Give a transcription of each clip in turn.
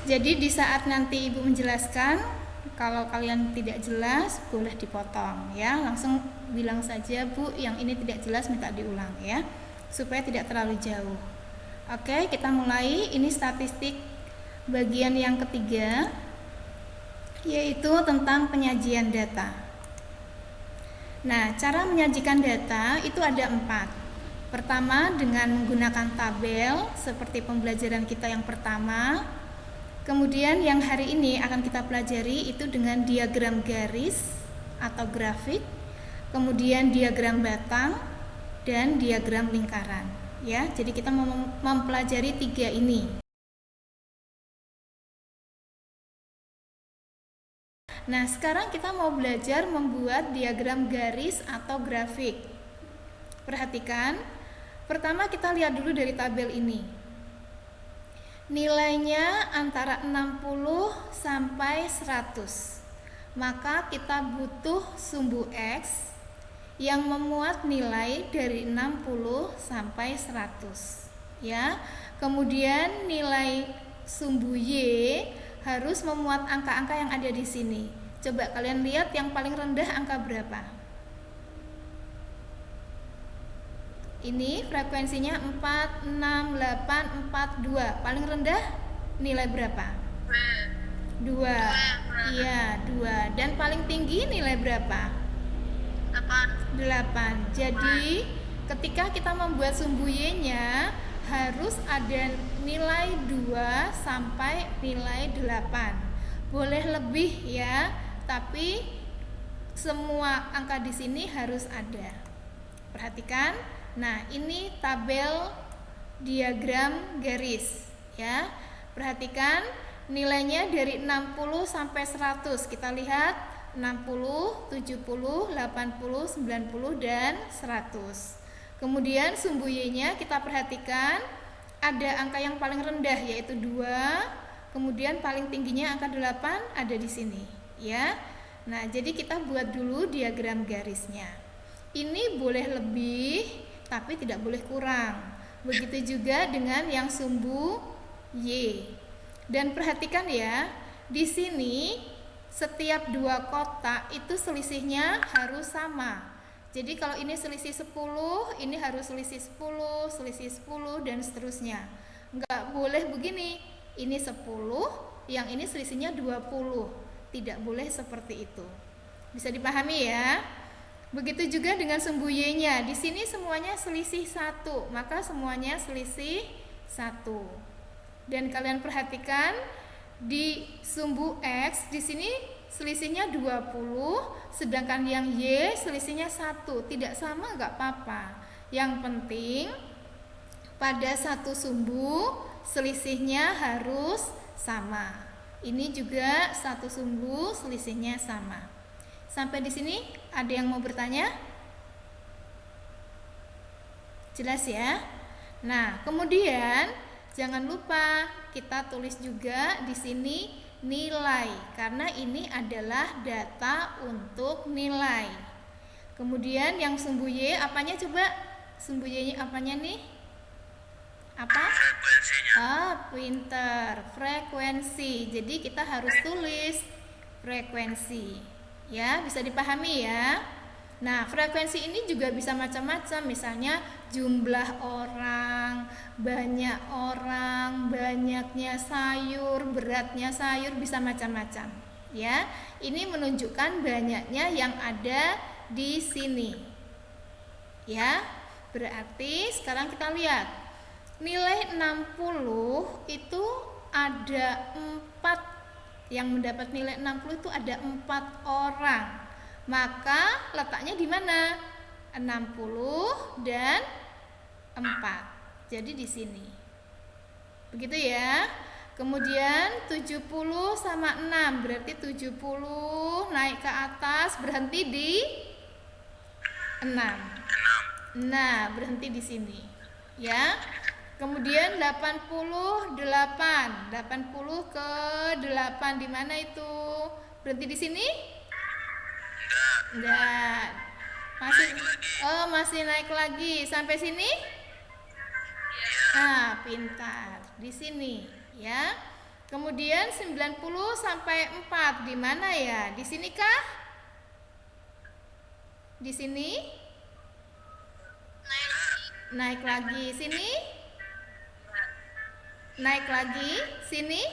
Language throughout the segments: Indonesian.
Jadi di saat nanti Ibu menjelaskan, kalau kalian tidak jelas boleh dipotong ya. Langsung bilang saja, Bu, yang ini tidak jelas minta diulang ya, supaya tidak terlalu jauh. Oke, kita mulai. Ini statistik bagian yang ketiga, yaitu tentang penyajian data. Nah, cara menyajikan data itu ada 4. Pertama, dengan menggunakan tabel seperti pembelajaran kita yang pertama. Kemudian yang hari ini akan kita pelajari itu dengan diagram garis atau grafik, kemudian diagram batang, dan diagram lingkaran. Ya, jadi kita mempelajari 3 ini. Nah, sekarang kita mau belajar membuat diagram garis atau grafik. Perhatikan, pertama kita lihat dulu dari tabel ini. Nilainya antara 60 sampai 100. Maka kita butuh sumbu X yang memuat nilai dari 60 sampai 100. Ya. Kemudian nilai sumbu Y harus memuat angka-angka yang ada di sini. Coba kalian lihat yang paling rendah angka berapa? Ini frekuensinya 4, 6, 8, 4, 2. Paling rendah nilai berapa? 2. Iya, 2. Dan paling tinggi nilai berapa? 8. Jadi ketika kita membuat sumbu Y-nya harus ada nilai 2 sampai nilai 8. Boleh lebih ya, tapi semua angka di sini harus ada. Perhatikan. Nah, ini tabel diagram garis ya. Perhatikan nilainya dari 60 sampai 100. Kita lihat 60, 70, 80, 90 dan 100. Kemudian sumbu Y-nya kita perhatikan ada angka yang paling rendah yaitu 2, kemudian paling tingginya angka 8 ada di sini ya. Nah, jadi kita buat dulu diagram garisnya. Ini boleh lebih tapi tidak boleh kurang. Begitu juga dengan yang sumbu Y. Dan perhatikan ya, di sini setiap 2 kotak itu selisihnya harus sama. Jadi kalau ini selisih 10, ini harus selisih 10, selisih 10 dan seterusnya. Enggak boleh begini, ini 10, yang ini selisihnya 20. Tidak boleh seperti itu. Bisa dipahami ya? Begitu juga dengan sumbu Y-nya. Di sini semuanya selisih 1, maka semuanya selisih 1. Dan kalian perhatikan di sumbu X di sini selisihnya 20, sedangkan yang Y selisihnya 1. Tidak sama enggak apa-apa. Yang penting pada satu sumbu selisihnya harus sama. Ini juga satu sumbu selisihnya sama. Sampai di sini ada yang mau bertanya? Jelas ya? Nah, kemudian jangan lupa kita tulis juga di sini nilai, karena ini adalah data untuk nilai. Kemudian yang sumbu Y apanya coba? Sumbu Y-nya apanya nih? Apa? Frekuensinya. Pinter. Frekuensi. Jadi kita harus tulis frekuensi. Ya, bisa dipahami ya. Nah, frekuensi ini juga bisa macam-macam, misalnya jumlah orang, banyaknya sayur, beratnya sayur, bisa macam-macam. Ya, ini menunjukkan banyaknya yang ada di sini. Ya, berarti sekarang kita lihat. Nilai 60 itu ada 4. Yang mendapat nilai 60 itu ada 4 orang. Maka letaknya di mana? 60 dan 4. Jadi di sini. Begitu ya. Kemudian 70 sama 6, berarti 70 naik ke atas, berhenti di 6. Nah, berhenti di sini. Ya. Kemudian 88 ke 8 di mana itu? Berhenti di sini? Enggak. Masih naik lagi. Sampai sini? Nah, pintar. Di sini, ya. Kemudian 90 sampai 4 di mana ya? Di sini kah? Di sini? Naik lagi. Sini? Naik lagi. Sini?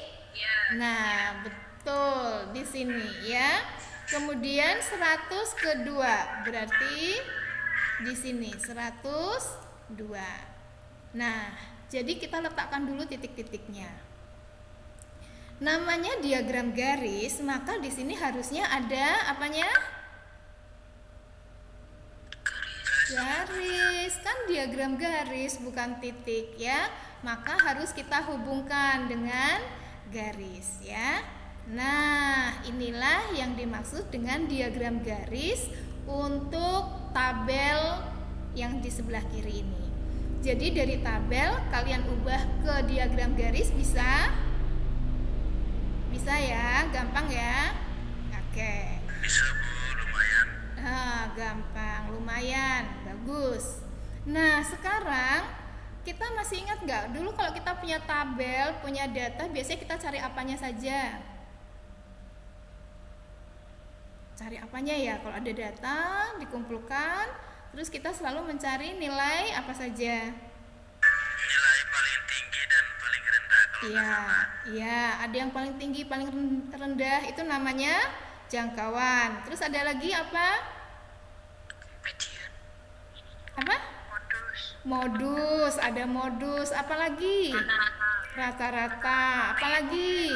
Nah, betul di sini ya. Kemudian 100 ke 2 berarti di sini 102. Nah, jadi kita letakkan dulu titik-titiknya. Namanya diagram garis, maka di sini harusnya ada apanya? Garis. Kan diagram garis bukan titik ya. Maka harus kita hubungkan dengan garis ya. Nah, inilah yang dimaksud dengan diagram garis untuk tabel yang di sebelah kiri ini. Jadi dari tabel kalian ubah ke diagram garis bisa? Bisa ya, gampang ya. Oke. Bisa Bu, lumayan. Gampang, lumayan, bagus. Nah, sekarang kita masih ingat nggak? Dulu kalau kita punya tabel, punya data, biasanya kita cari apanya saja? Cari apanya ya? Kalau ada data, dikumpulkan, terus kita selalu mencari nilai apa saja? Nilai paling tinggi dan paling rendah. Iya, ada yang paling tinggi, paling rendah, itu namanya jangkauan. Terus ada lagi apa? Median. Apa? Modus, ada modus. Apa lagi? Rata-rata. Apa lagi?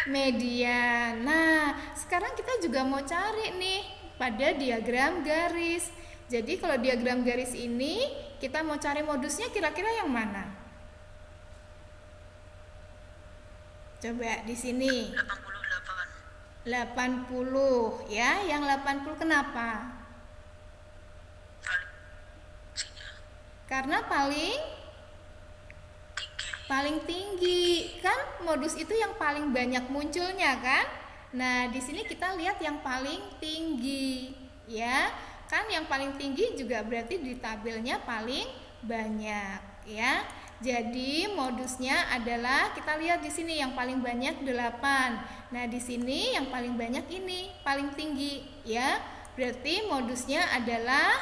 Median. Nah, sekarang kita juga mau cari nih pada diagram garis. Jadi kalau diagram garis ini kita mau cari modusnya kira-kira yang mana? Coba di sini. 80 ya, yang 80 kenapa? Karena paling tinggi. Kan modus itu yang paling banyak munculnya kan? Nah, di sini kita lihat yang paling tinggi ya. Kan yang paling tinggi juga berarti di tabelnya paling banyak ya. Jadi modusnya adalah kita lihat di sini yang paling banyak 8. Nah, di sini yang paling banyak ini paling tinggi ya. Berarti modusnya adalah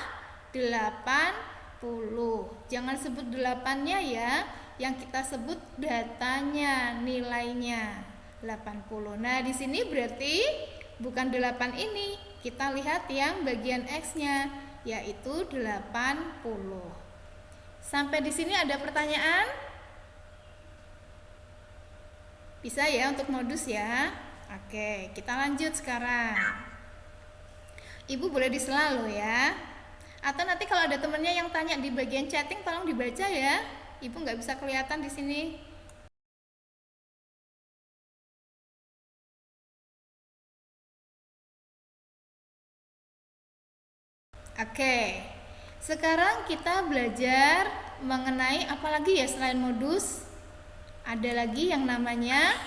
80. Jangan sebut 8-nya ya. Yang kita sebut datanya, nilainya 80. Nah, di sini berarti bukan 8 ini. Kita lihat yang bagian X-nya yaitu 80. Sampai di sini ada pertanyaan? Bisa ya untuk modus ya? Oke, kita lanjut sekarang. Ibu boleh diselalu ya. Atau nanti kalau ada temennya yang tanya di bagian chatting tolong dibaca ya. Ibu nggak bisa kelihatan di sini. Oke, sekarang kita belajar mengenai apa lagi ya selain modus? Ada lagi yang namanya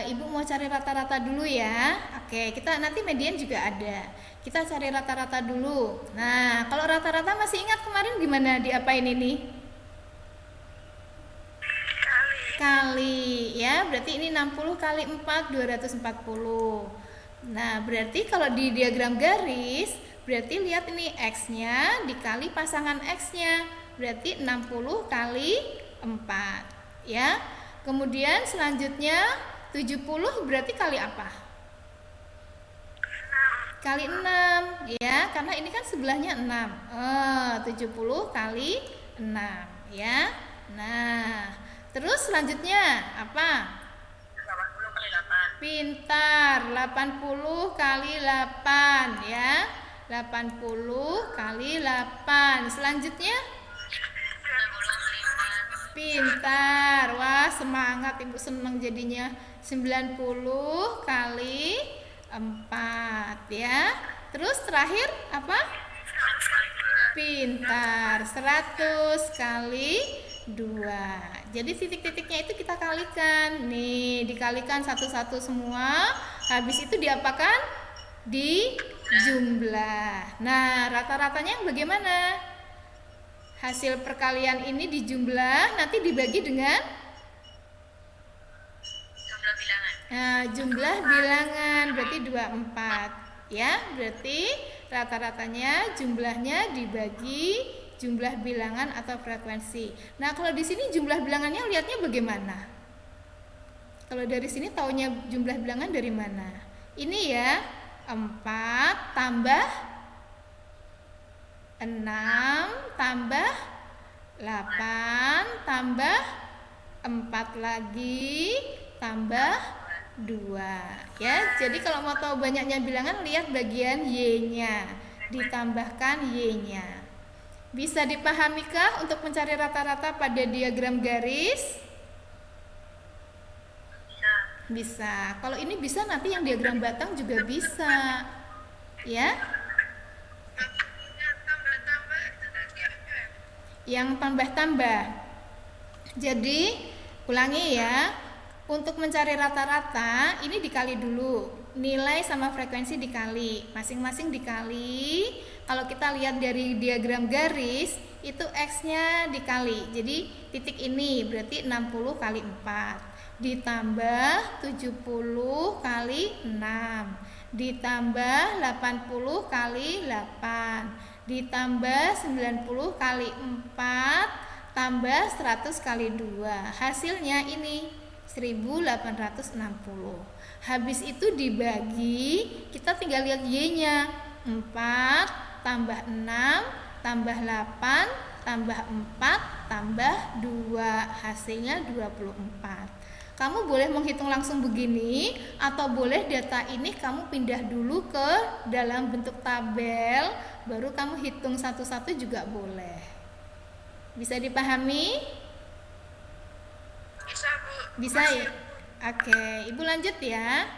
Ibu mau cari rata-rata dulu ya. Oke, kita nanti median juga ada. Kita cari rata-rata dulu. Nah, kalau rata-rata masih ingat kemarin gimana diapain ini? Kali ya, berarti ini 60 kali 4 240. Nah, berarti kalau di diagram garis berarti lihat ini X-nya dikali pasangan X-nya, berarti 60 kali 4 ya. Kemudian selanjutnya 70 berarti kali apa? Kali 6 ya, karena ini kan sebelahnya 6. 70 kali 6 ya. Nah, terus selanjutnya apa? 80 kali 8. Pintar, 80 kali 8 ya. 80 kali 8. Selanjutnya pintar. Wah, semangat Ibu, senang jadinya. 90 kali 4 ya. Terus terakhir apa? Pintar. 100 kali 2. Jadi titik-titiknya itu kita kalikan. Nih, dikalikan satu-satu semua. Habis itu diapakan? Dijumlah. Nah, rata-ratanya bagaimana? Hasil perkalian ini dijumlah, nanti dibagi dengan Nah, jumlah bilangan berarti 24 ya. Berarti rata-ratanya jumlahnya dibagi jumlah bilangan atau frekuensi. Nah, kalau di sini jumlah bilangannya lihatnya bagaimana? Kalau dari sini taunya jumlah bilangan dari mana? Ini ya, 4 tambah 6 tambah 8 tambah 4 lagi tambah 2 ya. Jadi kalau mau tahu banyaknya bilangan, lihat bagian Y-nya, ditambahkan Y-nya. Bisa dipahamikah untuk mencari rata-rata pada diagram garis? Bisa. Kalau ini bisa, nanti yang diagram batang juga bisa. Ya. Yang tambah-tambah. Jadi, ulangi ya. Untuk mencari rata-rata, ini dikali dulu. Nilai sama frekuensi dikali. Masing-masing dikali. Kalau kita lihat dari diagram garis, itu X-nya dikali. Jadi, titik ini berarti 60 kali 4. Ditambah 70 kali 6. Ditambah 80 kali 8. Ditambah 90 kali 4. Tambah 100 kali 2. Hasilnya ini 1860. Habis itu dibagi, kita tinggal lihat Y-nya. 4 tambah 6 tambah 8 tambah 4 tambah 2. Hasilnya 24. Kamu boleh menghitung langsung begini, atau boleh data ini kamu pindah dulu ke dalam bentuk tabel, baru kamu hitung satu-satu juga boleh. Bisa dipahami? Bisa, Bu. Bisa ya? Oke, Ibu lanjut ya.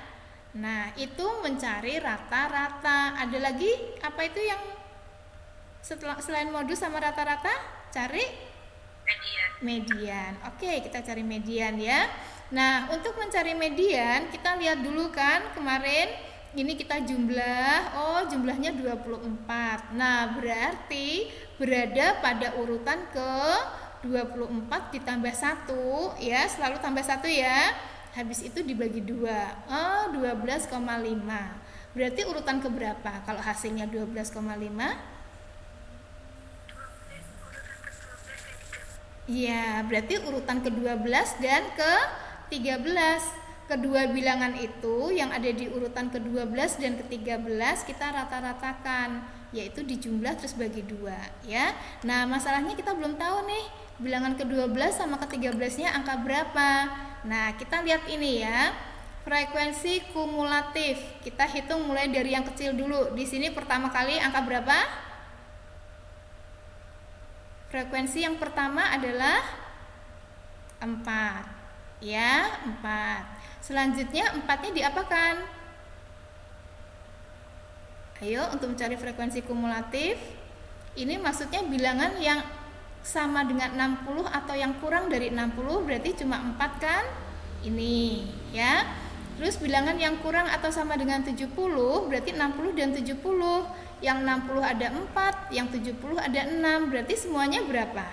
Nah, itu mencari rata-rata. Ada lagi apa itu yang selain modus sama rata-rata? Cari median. Oke, kita cari median ya. Nah, untuk mencari median, kita lihat dulu kan kemarin ini kita jumlah, jumlahnya 24. Nah, berarti berada pada urutan ke 24 ditambah 1 ya, selalu tambah 1 ya. Habis itu dibagi 2. 12,5. Berarti urutan ke berapa kalau hasilnya 12,5? Iya, berarti urutan ke-12 dan ke-13. Kedua bilangan itu yang ada di urutan ke-12 dan ke-13 kita rata-ratakan, yaitu dijumlah terus bagi 2 ya. Nah, masalahnya kita belum tahu nih bilangan ke-12 sama ke-13-nya angka berapa. Nah, kita lihat ini ya. Frekuensi kumulatif. Kita hitung mulai dari yang kecil dulu. Di sini pertama kali angka berapa? Frekuensi yang pertama adalah 4 ya, 4. Selanjutnya 4-nya diapakan? Ayo, untuk mencari frekuensi kumulatif, ini maksudnya bilangan yang sama dengan 60 atau yang kurang dari 60, berarti cuma 4 kan? Ini ya. Terus bilangan yang kurang atau sama dengan 70, berarti 60 dan 70. Yang 60 ada 4, yang 70 ada 6, berarti semuanya berapa?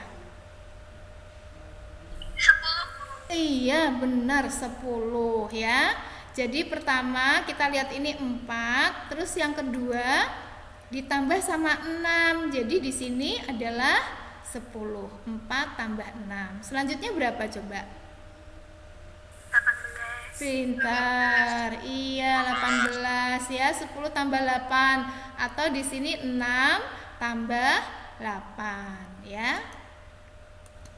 10. Iya, benar 10 ya. Jadi pertama kita lihat ini 4, terus yang kedua ditambah sama 6. Jadi di sini adalah 10. 4 tambah 6. Selanjutnya berapa coba? 18. Pintar. Iya, 18 ya. 10 tambah 8 atau di sini 6 tambah 8 ya.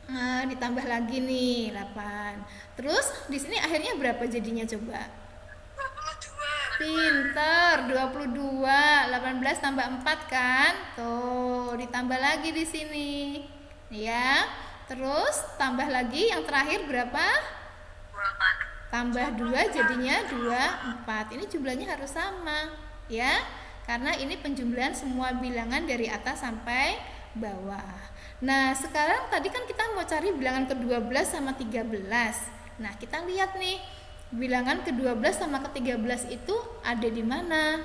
Nah, ditambah lagi nih 8. Terus di sini akhirnya berapa jadinya coba? 22. Pinter, 22. 18 tambah 4 kan? Tuh, ditambah lagi di sini. Ya. Terus tambah lagi yang terakhir berapa? 24. Tambah 2 jadinya 24. Ini jumlahnya harus sama, ya. Karena ini penjumlahan semua bilangan dari atas sampai bawah. Nah, sekarang tadi kan kita mau cari bilangan ke-12 sama 13. Nah, kita lihat nih, bilangan ke-12 sama ke-13 itu ada di mana?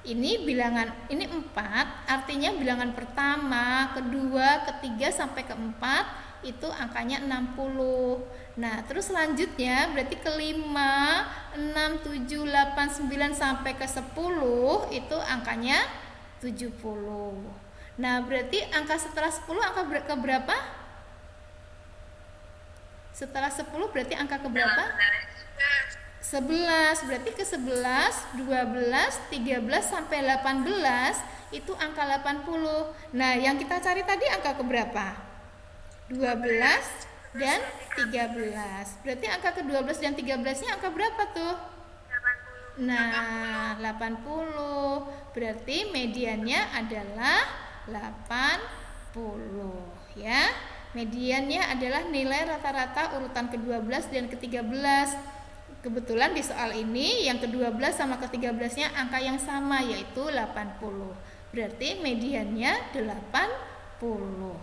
Ini bilangan, ini 4, artinya bilangan pertama, kedua, ketiga sampai keempat itu angkanya 60. Nah, terus selanjutnya berarti ke 5, 6, 7, 8, 9 sampai ke 10 itu angkanya 70. Nah, berarti angka setelah 10 angka ke berapa? Setelah 10 berarti angka ke berapa? 11. Berarti ke 11, 12, 13 sampai 18 itu angka 80. Nah, yang kita cari tadi angka ke berapa? 12 dan 13. Berarti angka ke 12 dan 13-nya angka berapa tuh? 80. Nah, 80. Berarti mediannya adalah 80 ya. Mediannya adalah nilai rata-rata urutan ke-12 dan ke-13. Kebetulan di soal ini yang ke-12 sama ke-13-nya angka yang sama yaitu 80. Berarti mediannya 80.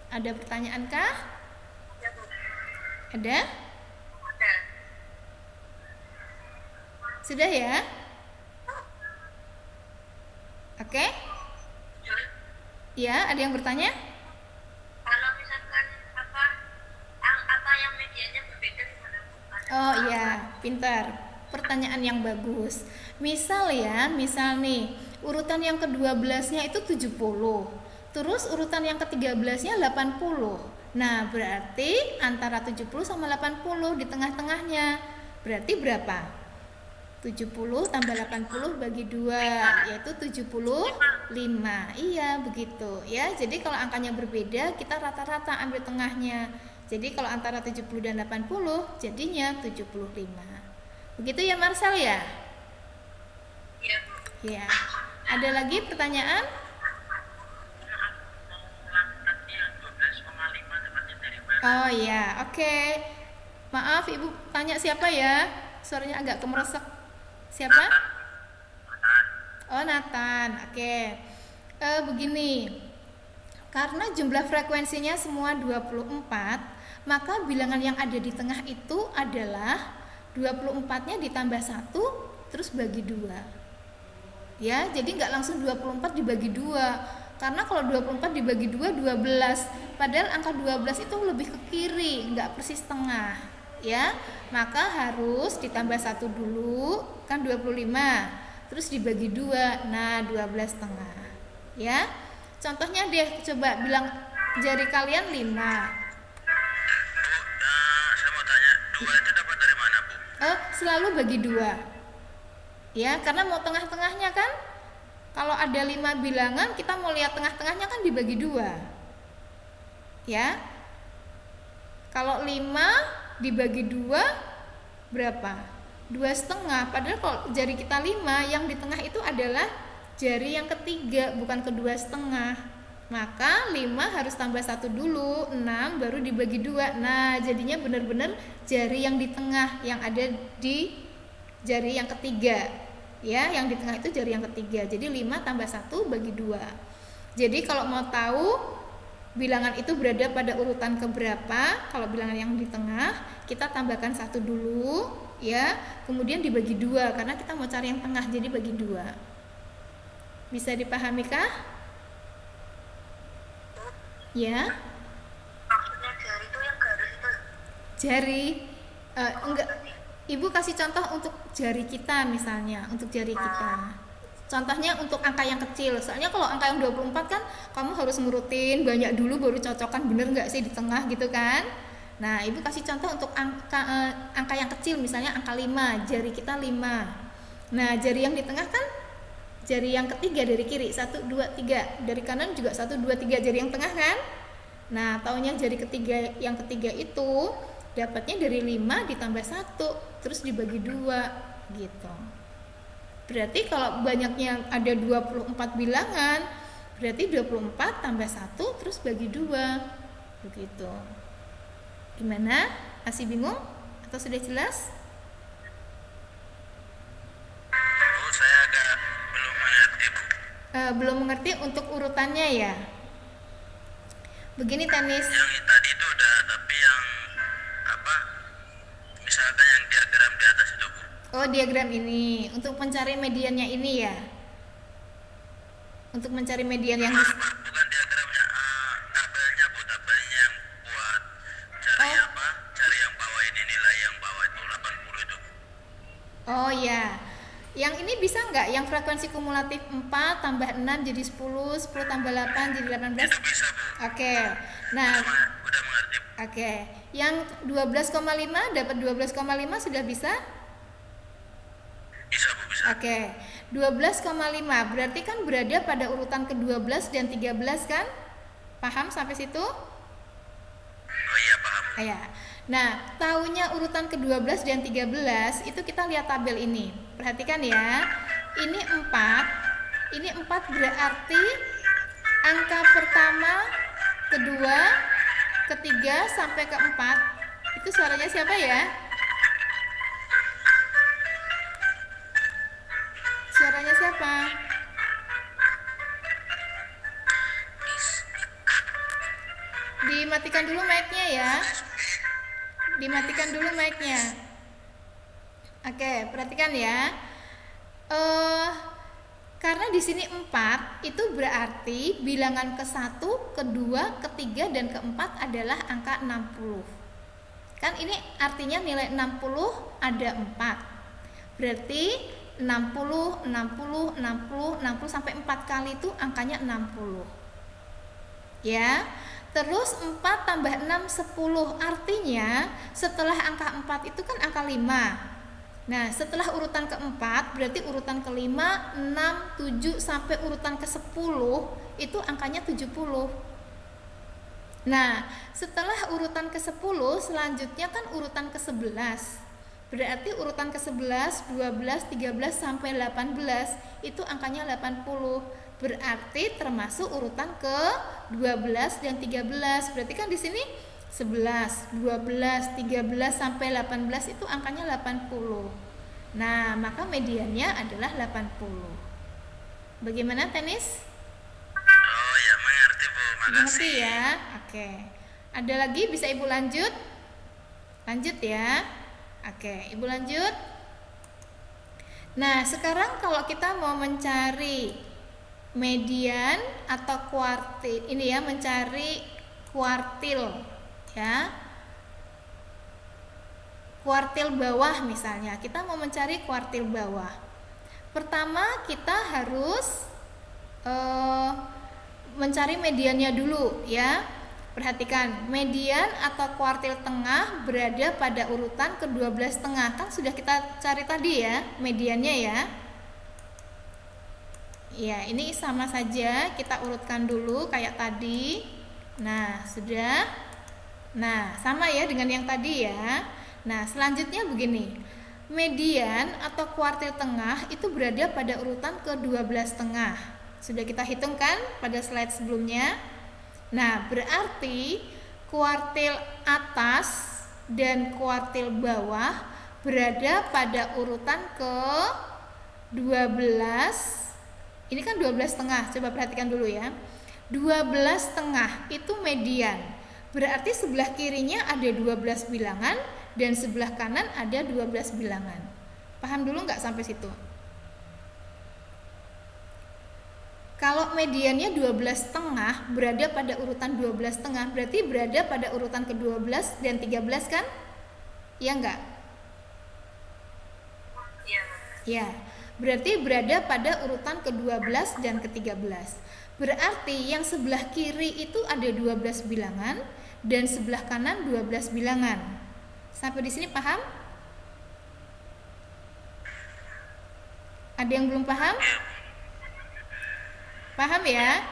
Ada pertanyaan kah? Ya, Bu. Ada? Ada. Sudah ya? Oke? Ya, ada yang bertanya? Kalau misalkan apa yang medianya berbeda gimana, Bu? Oh iya, pintar. Pertanyaan yang bagus. Misal nih, urutan yang ke-12-nya itu 70. Terus urutan yang ke-13-nya 80. Nah, berarti antara 70 sama 80 di tengah-tengahnya. Berarti berapa? 70 tambah 80 bagi 2 yaitu 75. Iya, begitu ya. Jadi kalau angkanya berbeda, kita rata-rata ambil tengahnya. Jadi kalau antara 70 dan 80 jadinya 75. Begitu ya Marcel ya? Iya, Bu. Ya. Ada lagi pertanyaan? Tadi yang 12,5 dapatnya dari mana? Oh ya, oke. Maaf Ibu tanya siapa ya? Suaranya agak kemeresek. Siapa? Oh, Nathan. Oke. Begini. Karena jumlah frekuensinya semua 24, maka bilangan yang ada di tengah itu adalah 24-nya ditambah 1 terus bagi 2. Ya, jadi nggak langsung 24 dibagi 2. Karena kalau 24 dibagi 2, 12. Padahal angka 12 itu lebih ke kiri, nggak persis tengah. Ya, maka harus ditambah 1 dulu, kan 25. Terus dibagi 2, nah 12 setengah. Ya, contohnya deh, coba bilang jari kalian 5. Bu, saya mau tanya, 2 itu dapat dari mana, Bu? Selalu bagi 2. Ya, karena mau tengah-tengahnya kan. Kalau ada 5 bilangan, kita mau lihat tengah-tengahnya kan dibagi 2. Ya. Kalau 5 dibagi 2 berapa? 2,5. Padahal kalau jari kita 5, yang di tengah itu adalah jari yang ketiga, bukan kedua setengah. Maka 5 harus tambah 1 dulu, 6 baru dibagi 2. Nah, jadinya benar-benar jari yang di tengah yang ada di jari yang ketiga. Ya, yang di tengah itu jari yang ketiga. Jadi 5 tambah 1 bagi 2. Jadi kalau mau tahu bilangan itu berada pada urutan keberapa, kalau bilangan yang di tengah, kita tambahkan 1 dulu, ya. Kemudian dibagi 2 karena kita mau cari yang tengah, jadi bagi 2. Bisa dipahami kah? Ya. Maksudnya jari itu yang garis itu. Jari enggak. Ibu kasih contoh untuk jari kita misalnya, untuk jari kita. Contohnya untuk angka yang kecil. Soalnya kalau angka yang 24 kan kamu harus ngurutin banyak dulu baru cocokan bener nggak sih di tengah gitu kan. Nah, Ibu kasih contoh untuk angka yang kecil, misalnya angka 5, jari kita 5. Nah, jari yang di tengah kan jari yang ketiga dari kiri, 1, 2, 3. Dari kanan juga 1, 2, 3, jari yang tengah kan. Nah, taunya jari ketiga yang ketiga itu dapatnya dari 5 ditambah 1 terus dibagi 2 gitu. Berarti kalau banyaknya ada 24 bilangan, berarti 24 tambah 1 terus bagi 2 begitu. Gimana? Masih bingung atau sudah jelas? Bu, saya agak belum mengerti, Bu. Belum mengerti untuk urutannya ya. Begini tenis. Yang tadi itu udah, tapi yang apa? Misalkan yang diagram di atas itu, Bu. Oh, diagram ini untuk mencari mediannya ini ya. Untuk mencari median yang Bukan diagramnya, tabelnya, Bu, tabelnya yang buat Yang ini bisa nggak? Yang frekuensi kumulatif 4 tambah 6 jadi 10, 10 tambah 8 jadi 18? Itu bisa, Bu. Oke. Nah, Udah mengerti. oke. Yang 12,5 dapat 12,5 sudah bisa? Bisa, Bu, bisa. Oke. 12,5 berarti kan berada pada urutan ke-12 dan 13 kan? Paham sampai situ? Oh iya, paham. Ya. Nah, tahunya urutan ke-12 dan 13 itu kita lihat tabel ini. Perhatikan ya. Ini 4. Ini 4 berarti angka pertama, kedua, ketiga sampai keempat. Itu suaranya siapa ya? Suaranya siapa? Dimatikan dulu mic-nya ya. Dimatikan dulu mic-nya. Oke, perhatikan ya. Karena di sini 4 itu berarti bilangan ke-1, kedua, ketiga dan keempat adalah angka 60. Kan ini artinya nilai 60 ada 4. Berarti 60, 60, 60, 60 sampai 4 kali itu angkanya 60. Ya. Terus 4 tambah 6 10. Artinya setelah angka 4 itu kan angka 5. Nah, setelah urutan keempat berarti urutan kelima, 6, 7 sampai urutan ke-10 itu angkanya 70. Nah, setelah urutan ke-10 selanjutnya kan urutan ke-11. Berarti urutan ke-11, 12, 13 sampai 18 itu angkanya 80. Berarti termasuk urutan ke-12 dan 13. Berarti kan di sini 11, 12, 13 sampai 18 itu angkanya 80. Nah, maka mediannya adalah 80. Bagaimana tenis? Oh ya, mengerti, Bu. Mengerti Makasih. ya? Oke. Ada lagi bisa Ibu lanjut? Lanjut ya. Oke, Ibu lanjut. Nah, sekarang kalau kita mau mencari median atau kuartil, ini ya, mencari kuartil ya, kuartil bawah misalnya, kita mau mencari kuartil bawah. Pertama kita harus mencari mediannya dulu ya. Perhatikan, median atau kuartil tengah berada pada urutan ke-12 tengah. Kan sudah kita cari tadi ya mediannya ya. Ya, ini sama saja kita urutkan dulu kayak tadi. Nah, sudah. Nah, sama ya dengan yang tadi ya. Nah, selanjutnya begini. Median atau kuartil tengah itu berada pada urutan ke-12 tengah. Sudah kita hitungkan pada slide sebelumnya. Nah, berarti kuartil atas dan kuartil bawah berada pada urutan ke-12. Ini kan 12 tengah. Coba perhatikan dulu ya. 12 tengah itu median. Berarti sebelah kirinya ada 12 bilangan dan sebelah kanan ada 12 bilangan. Paham dulu nggak sampai situ? Kalau mediannya 12 tengah berada pada urutan 12 tengah, berarti berada pada urutan ke-12 dan 13 kan? Iya enggak? Iya. Ya, berarti berada pada urutan ke-12 dan ke-13. Berarti yang sebelah kiri itu ada 12 bilangan dan sebelah kanan 12 bilangan. Sampai di sini paham? Ada yang belum paham? Paham ya?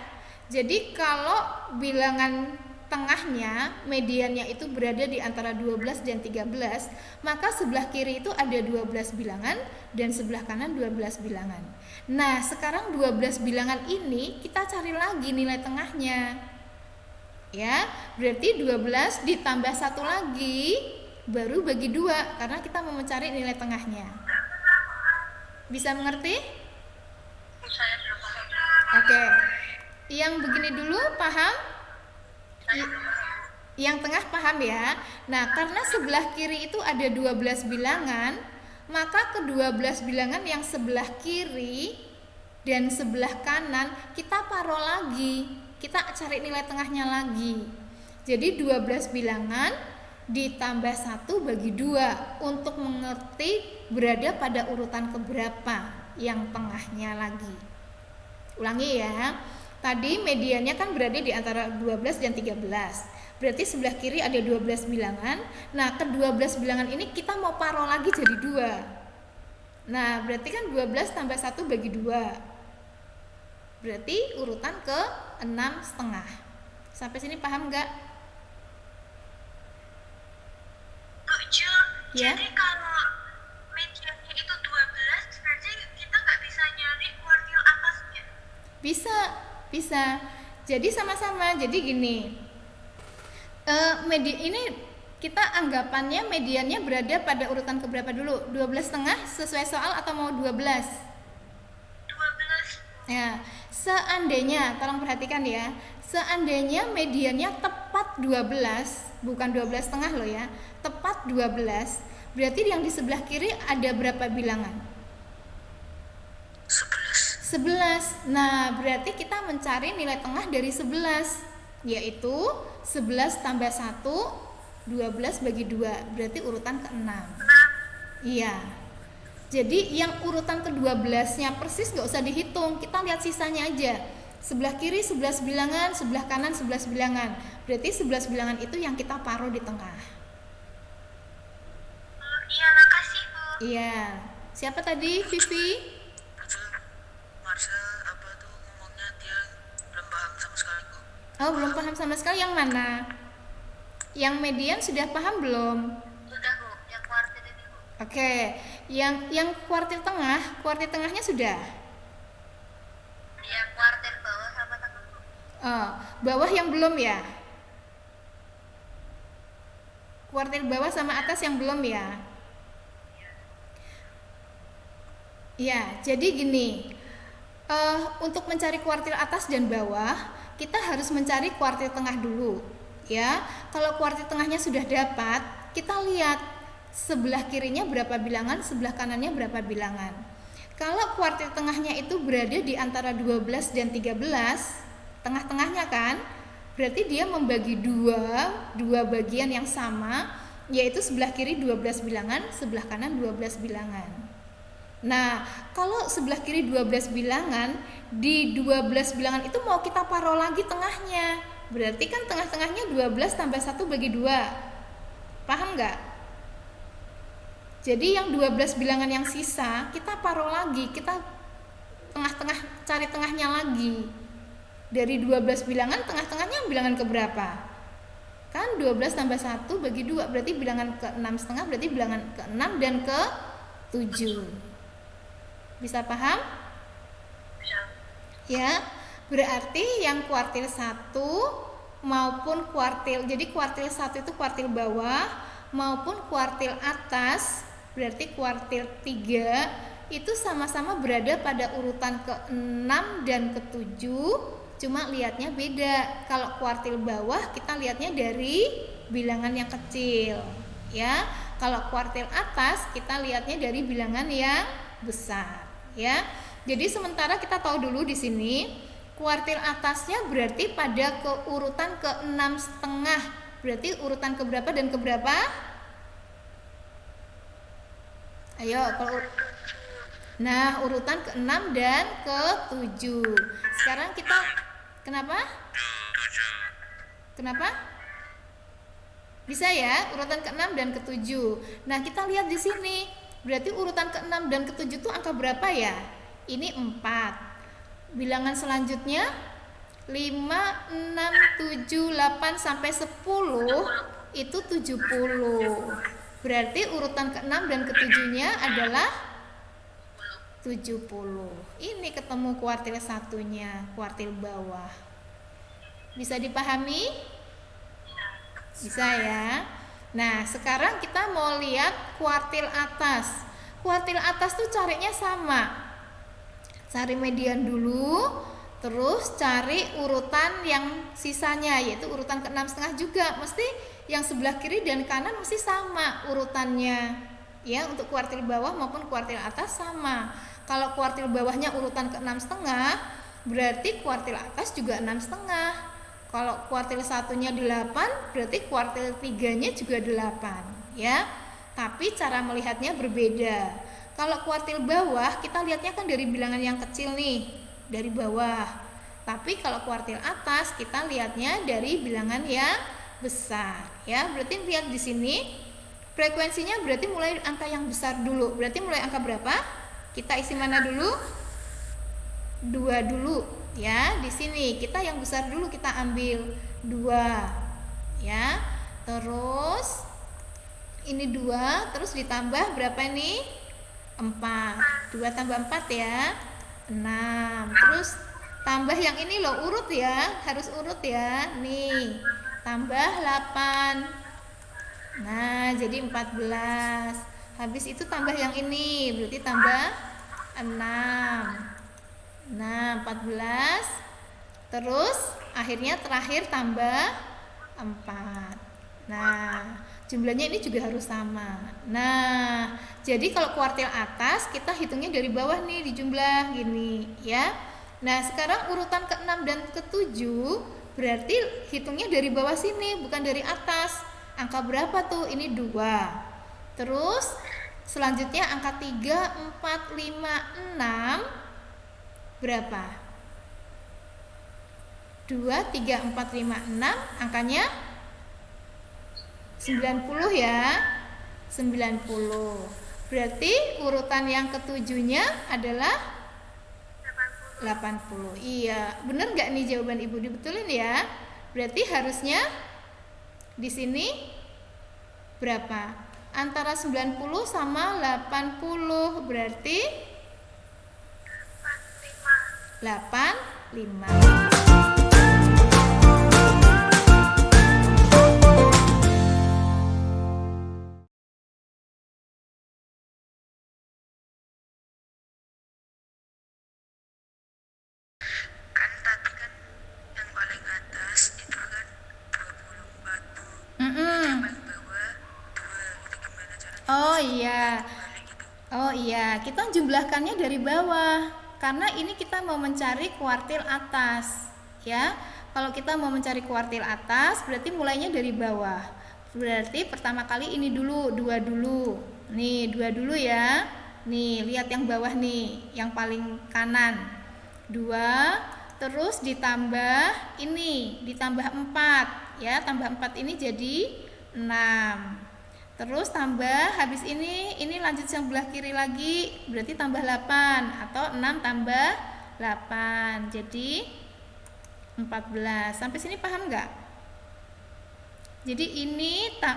Jadi kalau bilangan tengahnya, mediannya itu berada di antara 12 dan 13, maka sebelah kiri itu ada 12 bilangan dan sebelah kanan 12 bilangan. Nah, sekarang 12 bilangan ini kita cari lagi nilai tengahnya. Ya, berarti 12 ditambah 1 lagi baru bagi 2 karena kita mau mencari nilai tengahnya. Bisa mengerti? Saya belum paham. Oke. Yang begini dulu paham? Yang tengah paham ya. Nah, karena sebelah kiri itu ada 12 bilangan, maka ke-12 bilangan yang sebelah kiri dan sebelah kanan kita paro lagi. Kita cari nilai tengahnya lagi. Jadi 12 bilangan ditambah 1 bagi 2 untuk mengerti berada pada urutan keberapa yang tengahnya lagi. Ulangi ya. Tadi mediannya kan berada di antara 12 dan 13. Berarti sebelah kiri ada 12 bilangan. Nah, ke-12 bilangan ini kita mau paro lagi jadi 2. Nah, berarti kan 12 tambah 1 bagi 2. Berarti urutan ke 6,5. Sampai sini paham nggak? Ya. Jadi kalau mediannya itu 12, berarti kita nggak bisa nyari kuartil atasnya. Bisa. Jadi sama-sama. Jadi gini. Ini kita anggapannya mediannya berada pada urutan keberapa dulu? 12,5 sesuai soal atau mau 12? 12. Ya, seandainya, tolong perhatikan ya. Seandainya mediannya tepat 12, bukan 12,5 loh ya. Tepat 12, berarti yang di sebelah kiri ada berapa bilangan? 11. Nah, berarti kita mencari nilai tengah dari 11, yaitu 11 tambah 1, 12 bagi 2, berarti urutan ke-6. Iya. Jadi yang urutan ke-12-nya persis gak usah dihitung, kita lihat sisanya aja. Sebelah kiri 11 bilangan, sebelah kanan 11 bilangan. Berarti 11 bilangan itu yang kita taruh di tengah. Iya, makasih Bu. Iya. Siapa tadi? Vivi? Marcel apa tuh ngomongnya dia belum paham sama sekali kok. Oh, belum paham sama sekali. Yang mana? Yang median sudah paham belum? Sudah Bu, yang kuartil ini Bu. Oke. Yang kuartil tengahnya sudah. Yang kuartil bawah sama tengah Bu. Oh, bawah yang belum ya? Kuartil bawah sama atas yang belum ya? Ya, jadi gini. Untuk mencari kuartil atas dan bawah, kita harus mencari kuartil tengah dulu, ya. Kalau kuartil tengahnya sudah dapat, kita lihat sebelah kirinya berapa bilangan, sebelah kanannya berapa bilangan. Kalau kuartil tengahnya itu berada di antara 12 dan 13, tengah-tengahnya kan, berarti dia membagi dua bagian yang sama, yaitu sebelah kiri 12 bilangan, sebelah kanan 12 bilangan. Nah, kalau sebelah kiri 12 bilangan, di 12 bilangan itu mau kita paro lagi tengahnya. Berarti kan tengah-tengahnya 12 tambah 1 bagi 2. Paham nggak? Jadi yang 12 bilangan yang sisa, kita paro lagi, kita tengah-tengah, cari tengahnya lagi. Dari 12 bilangan, tengah-tengahnya bilangan keberapa? Kan 12 tambah 1 bagi 2, berarti bilangan ke-6,5, berarti bilangan ke-6 dan ke-7. Bisa paham? Bisa. Ya, berarti yang kuartil 1 maupun kuartil, jadi kuartil 1 itu kuartil bawah maupun kuartil atas, berarti kuartil 3 itu sama-sama berada pada urutan ke-6 dan ke-7, cuma lihatnya beda. Kalau kuartil bawah kita lihatnya dari bilangan yang kecil, ya. Kalau kuartil atas kita lihatnya dari bilangan yang besar, ya. Jadi sementara kita tahu dulu di sini kuartil atasnya berarti pada keurutan ke-6,5. Berarti urutan keberapa dan keberapa? Ayo, kalau nah, urutan ke-6 dan ke-7. Sekarang kita kenapa? 7. Kenapa? Bisa ya, urutan ke-6 dan ke-7. Nah, kita lihat di sini. Berarti urutan ke-6 dan ke-7 itu angka berapa ya? Ini 4. Bilangan selanjutnya 5, 6, 7, 8 sampai 10 itu 70. Berarti urutan ke-6 dan ke-7-nya adalah 70. Ini ketemu kuartil satunya, kuartil bawah. Bisa dipahami? Bisa ya. Nah, sekarang kita mau lihat kuartil atas. Kuartil atas tuh carinya sama. Cari median dulu, terus cari urutan yang sisanya, yaitu urutan ke-6,5 juga. Mesti yang sebelah kiri dan kanan mesti sama urutannya. Ya, untuk kuartil bawah maupun kuartil atas sama. Kalau kuartil bawahnya urutan ke-6,5, berarti kuartil atas juga 6,5. Kalau kuartil 1-nya 8, berarti kuartil 3-nya juga 8, ya. Tapi cara melihatnya berbeda. Kalau kuartil bawah, kita lihatnya kan dari bilangan yang kecil nih, dari bawah. Tapi kalau kuartil atas, kita lihatnya dari bilangan yang besar, ya. Berarti lihat di sini, frekuensinya berarti mulai angka yang besar dulu. Berarti mulai angka berapa? Kita isi mana dulu? 2 dulu, ya. Di sini kita yang besar dulu kita ambil 2, ya. Terus ini 2, terus ditambah berapa nih? 4. 2 tambah 4 ya, 6. Terus tambah yang ini loh, urut ya, harus urut ya. Nih, tambah 8. Nah, jadi 14. Habis itu tambah yang ini, berarti tambah 6. Nah, 14. Terus akhirnya terakhir tambah 4. Nah, jumlahnya ini juga harus sama. Nah, jadi kalau kuartil atas kita hitungnya dari bawah nih di jumlah gini, ya. Nah, sekarang urutan ke-6 dan ke-7 berarti hitungnya dari bawah sini, bukan dari atas. Angka berapa tuh? Ini 2. Terus selanjutnya angka 3, 4, 5, 6 berapa? 2, 3, 4, 5, 6 angkanya 90 ya, 90. Berarti urutan yang ketujuhnya adalah 80. Iya, bener nggak nih jawaban Ibu? Dibetulin ya. Berarti harusnya di sini berapa? Antara 90 sama 80. Berarti 85. Kan tadi kan yang paling atas itu kan 24 tuh. Yang paling bawah 2. Itu gimana caranya? Oh iya. Balik gitu. Oh iya, kita jumlahkannya dari bawah. Karena ini kita mau mencari kuartil atas, ya. Kalau kita mau mencari kuartil atas, berarti mulainya dari bawah. Berarti pertama kali ini dulu, 2 dulu. Nih, 2 dulu ya. Nih, lihat yang bawah nih, yang paling kanan. 2, terus ditambah ini, ditambah 4, ya. Tambah 4 ini jadi 6. Terus tambah habis ini lanjut sebelah kiri lagi, berarti tambah 8 atau 6 tambah 8. Jadi 14. Sampai sini paham nggak? Jadi ini 2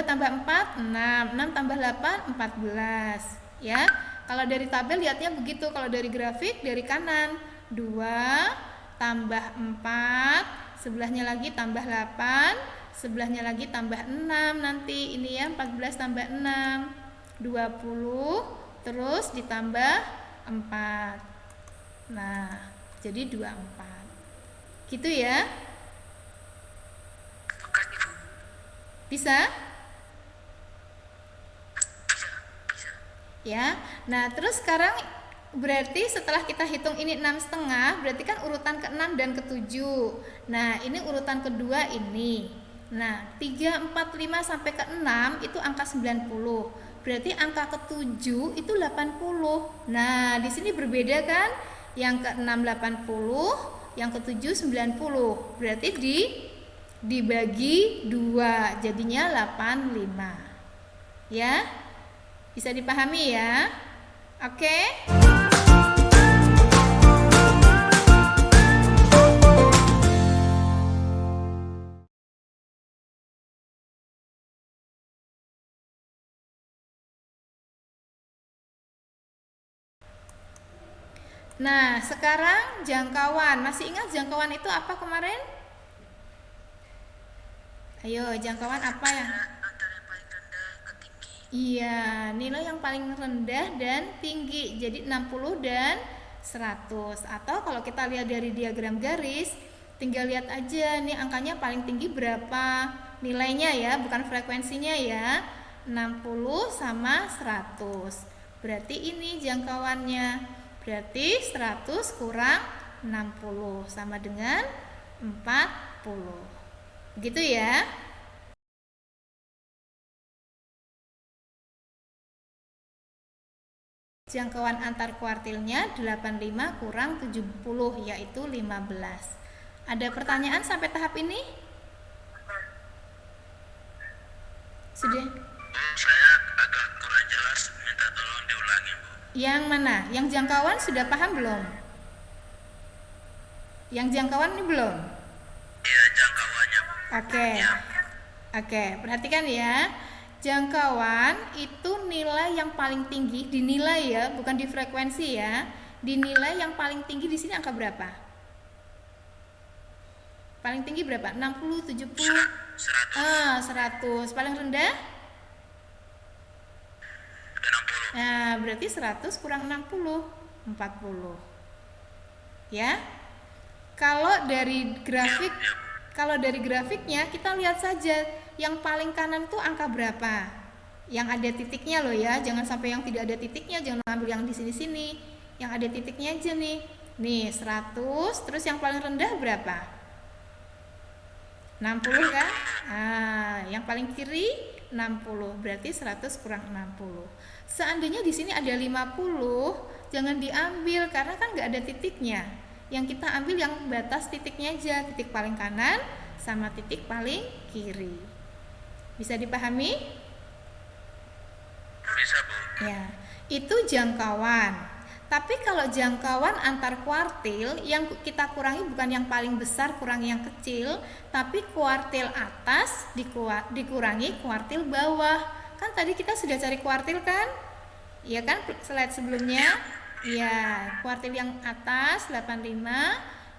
tambah 4 6, 6 tambah 8 14, ya. Kalau dari tabel lihatnya begitu, kalau dari grafik dari kanan 2 tambah 4, sebelahnya lagi tambah 8, sebelahnya lagi tambah 6 nanti ini ya, 14 tambah 6 20, terus ditambah 4. Nah, jadi 24. Gitu ya. Bukan Ibu. Bisa? Bisa. Ya. Nah, terus sekarang berarti setelah kita hitung ini 6,5, berarti kan urutan ke-6 dan ke-7. Nah, ini urutan kedua ini. Nah, 3, 4, 5 sampai ke 6 itu angka 90. Berarti angka ke-7 itu 80. Nah, di sini berbeda kan? Yang ke-6 80, yang ke-7 90. Berarti dibagi 2 jadinya 85. Ya? Bisa dipahami ya? Oke? Nah, sekarang jangkauan. Masih ingat jangkauan itu apa kemarin? Ayo, jangkauan apa ya? Antara yang paling rendah ke tinggi. Iya, nilai yang paling rendah dan tinggi. Jadi 60 dan 100. Atau kalau kita lihat dari diagram garis, tinggal lihat aja nih angkanya paling tinggi berapa nilainya ya, bukan frekuensinya ya. 60 sama 100. Berarti ini jangkauannya. Berarti 100 kurang 60 sama dengan 40. Begitu ya. Jangkauan antar kuartilnya 85 kurang 70 yaitu 15. Ada pertanyaan sampai tahap ini? Sudah? Bu, saya agak kurang jelas, minta tolong diulangi, Bu. Yang mana? Yang jangkauan sudah paham belum? Yang jangkauan ini belum? Iya, jangkauannya, Bu. Oke. Oke, perhatikan ya. Jangkauan itu nilai yang paling tinggi, dinilai ya, bukan di frekuensi ya. Dinilai yang paling tinggi di sini angka berapa? Paling tinggi berapa? 60, 70? 100. 100. Paling rendah? 60. Nah, berarti 100 kurang 60, 40. Ya. Kalau dari grafik, Ya, Bu. kalau dari grafiknya kita lihat saja yang paling kanan tuh angka berapa? Yang ada titiknya loh ya, jangan sampai yang tidak ada titiknya, jangan ambil yang di sini-sini. Yang ada titiknya aja nih. Nih, 100, terus yang paling rendah berapa? 60 kan? Ah, yang paling kiri 60, berarti 100 kurang 60. Seandainya di sini ada 50, jangan diambil karena kan nggak ada titiknya. Yang kita ambil yang batas titiknya aja, titik paling kanan sama titik paling kiri. Bisa dipahami? Bisa, Bu. Ya, itu jangkauan. Tapi kalau jangkauan antar kuartil yang kita kurangi bukan yang paling besar kurangi yang kecil, tapi kuartil atas dikurangi kuartil bawah. Kan tadi kita sudah cari kuartil kan? Iya kan slide sebelumnya? Iya, kuartil yang atas 85,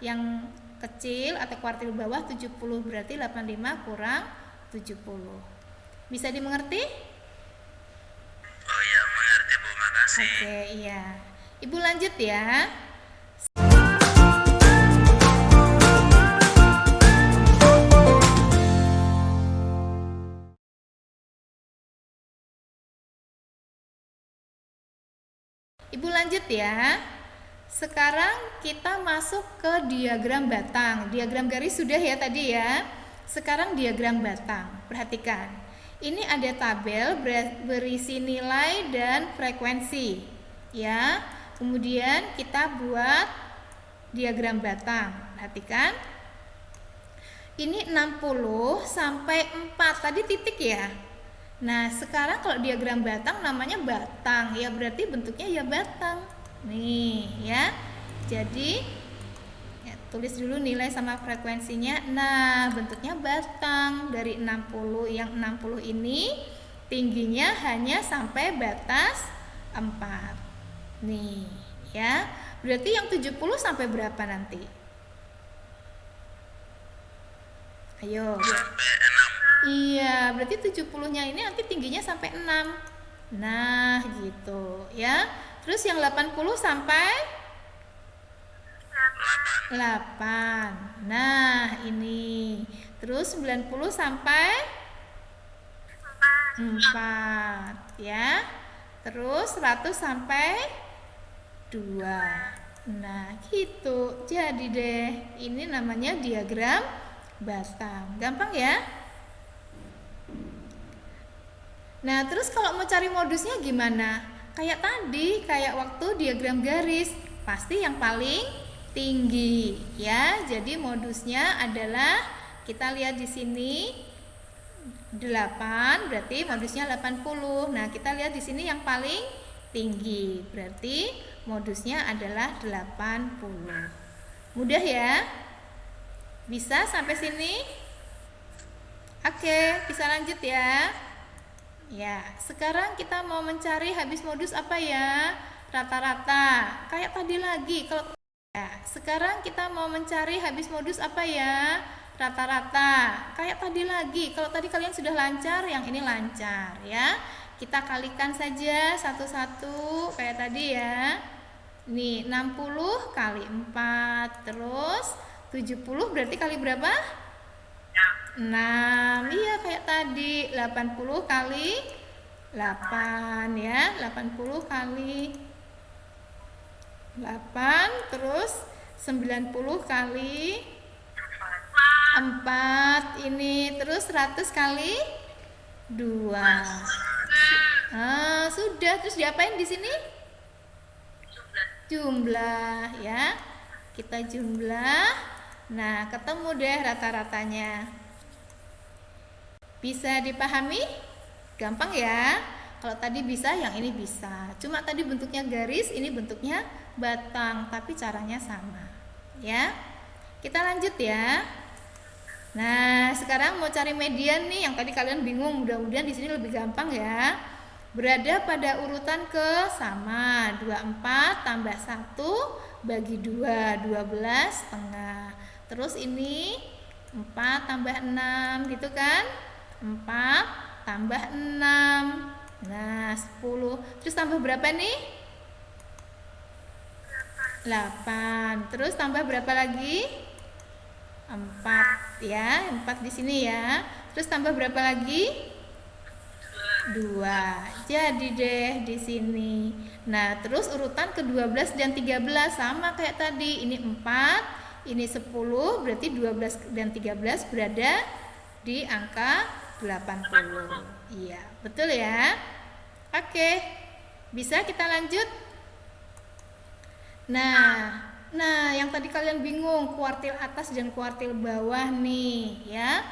yang kecil atau kuartil bawah 70, berarti 85 kurang 70. Bisa dimengerti? Oh iya, mengerti, Bu. Makasih. Oke, iya. Ibu lanjut ya. Ibu lanjut ya. Sekarang kita masuk ke diagram batang. Diagram garis sudah ya tadi ya. Sekarang diagram batang. Perhatikan. Ini ada tabel berisi nilai dan frekuensi. Ya. Kemudian kita buat diagram batang. Perhatikan. Ini 60 sampai 4. Tadi titik ya. Nah, sekarang kalau diagram batang namanya batang. Ya berarti bentuknya ya batang. Nih, ya. Jadi ya, tulis dulu nilai sama frekuensinya. Nah, bentuknya batang. Dari 60, yang 60 ini tingginya hanya sampai batas 4. Nih, ya. Berarti yang 70 sampai berapa nanti? Ayo. Sampai 6. Iya, berarti 70-nya ini nanti tingginya sampai 6. Nah, gitu, ya. Terus yang 80 sampai 8. Nah, ini. Terus 90 sampai 4, ya. Terus 100 sampai 2. Nah, gitu. Jadi deh, ini namanya diagram batang. Gampang ya? Nah, terus kalau mau cari modusnya gimana? Kayak tadi, kayak waktu diagram garis, pasti yang paling tinggi, ya. Jadi modusnya adalah kita lihat di sini 8, berarti modusnya 80. Nah, kita lihat di sini yang paling tinggi, berarti modusnya adalah 80. Mudah ya? Bisa sampai sini? Oke, bisa lanjut ya. Ya, sekarang kita mau mencari habis modus apa ya? Rata-rata. Kayak tadi lagi. Kalau ya, sekarang kita mau mencari habis modus apa ya? Rata-rata. Kayak tadi lagi. Kalau tadi kalian sudah lancar, yang ini lancar ya. Kita kalikan saja satu-satu kayak tadi ya. Nih, 60 kali 4, terus 70 berarti kali berapa? 6. Iya kayak tadi. 80 kali 8 ya. 80 kali 8, terus 90 kali 4. 4 ini, terus 100 kali 2. Sudah. Terus diapain di sini? Jumlah ya. Kita jumlah. Nah, ketemu deh rata-ratanya. Bisa dipahami? Gampang ya. Kalau tadi bisa, yang ini bisa. Cuma tadi bentuknya garis, ini bentuknya batang, tapi caranya sama. Ya. Kita lanjut ya. Nah, sekarang mau cari median nih, yang tadi kalian bingung, mudah-mudahan di sini lebih gampang ya. Berada pada urutan ke sama, 24 tambah 1 bagi 2, 12 setengah. Terus ini 4 tambah 6 gitu kan? 4 tambah 6. Nah, 10. Terus tambah berapa nih? 8. Terus tambah berapa lagi? 4 ya, 4 di sini ya. Terus tambah berapa lagi? 2. Jadi deh di sini. Nah, terus urutan ke-12 dan 13 sama kayak tadi. Ini 4, ini 10, berarti 12 dan 13 berada di angka 80. Iya, betul ya? Oke. Bisa kita lanjut? Nah, yang tadi kalian bingung kuartil atas dan kuartil bawah nih, ya.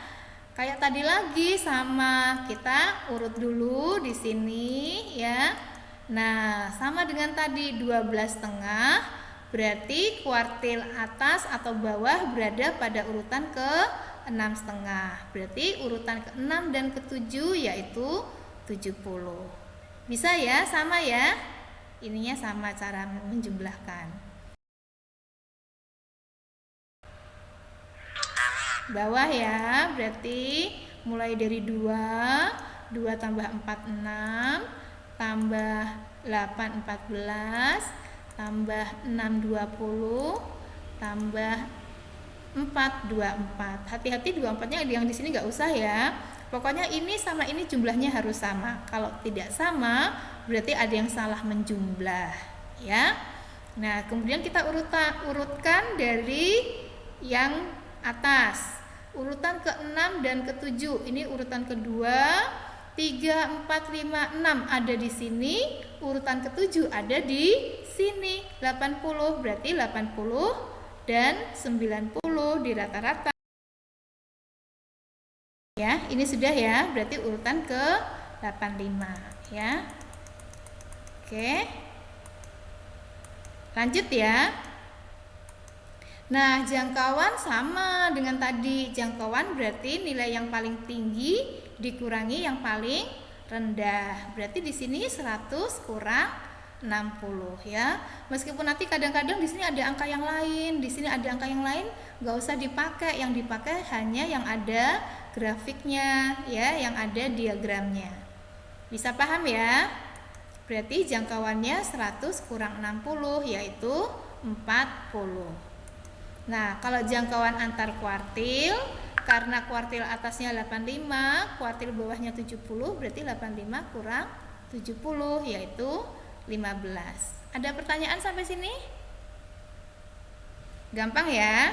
Kayak tadi lagi sama, kita urut dulu di sini ya. Nah, sama dengan tadi 12 setengah, berarti kuartil atas atau bawah berada pada urutan ke 6 setengah. Berarti urutan ke 6 dan ke 7 yaitu 70. Bisa ya, sama ya. Ininya sama cara menjumlahkan. Bawah ya, berarti mulai dari 2 tambah 4 6, tambah 8 14, tambah 6 20, tambah 4 24. Hati-hati 24-nya yang di sini nggak usah ya. Pokoknya ini sama ini jumlahnya harus sama. Kalau tidak sama, berarti ada yang salah menjumlah ya. Nah, kemudian kita urutkan dari yang atas. Urutan ke-6 dan ke-7. Ini urutan kedua. 3, 4, 5, 6 ada di sini. Urutan ke-7 ada di sini. 80 berarti 80 dan 90 di rata-rata. Ya, ini sudah ya. Berarti urutan ke-85 ya. Oke. Lanjut ya. Nah, jangkauan sama dengan tadi. Jangkauan berarti nilai yang paling tinggi dikurangi yang paling rendah. Berarti di sini 100 kurang 60 ya. Meskipun nanti kadang-kadang di sini ada angka yang lain, di sini ada angka yang lain, nggak usah dipakai. Yang dipakai hanya yang ada grafiknya ya, yang ada diagramnya. Bisa paham ya? Berarti jangkauannya 100 kurang 60 yaitu 40. Nah, kalau jangkauan antar kuartil, karena kuartil atasnya 85, kuartil bawahnya 70, berarti 85 kurang 70 yaitu 15. Ada pertanyaan sampai sini? Gampang ya?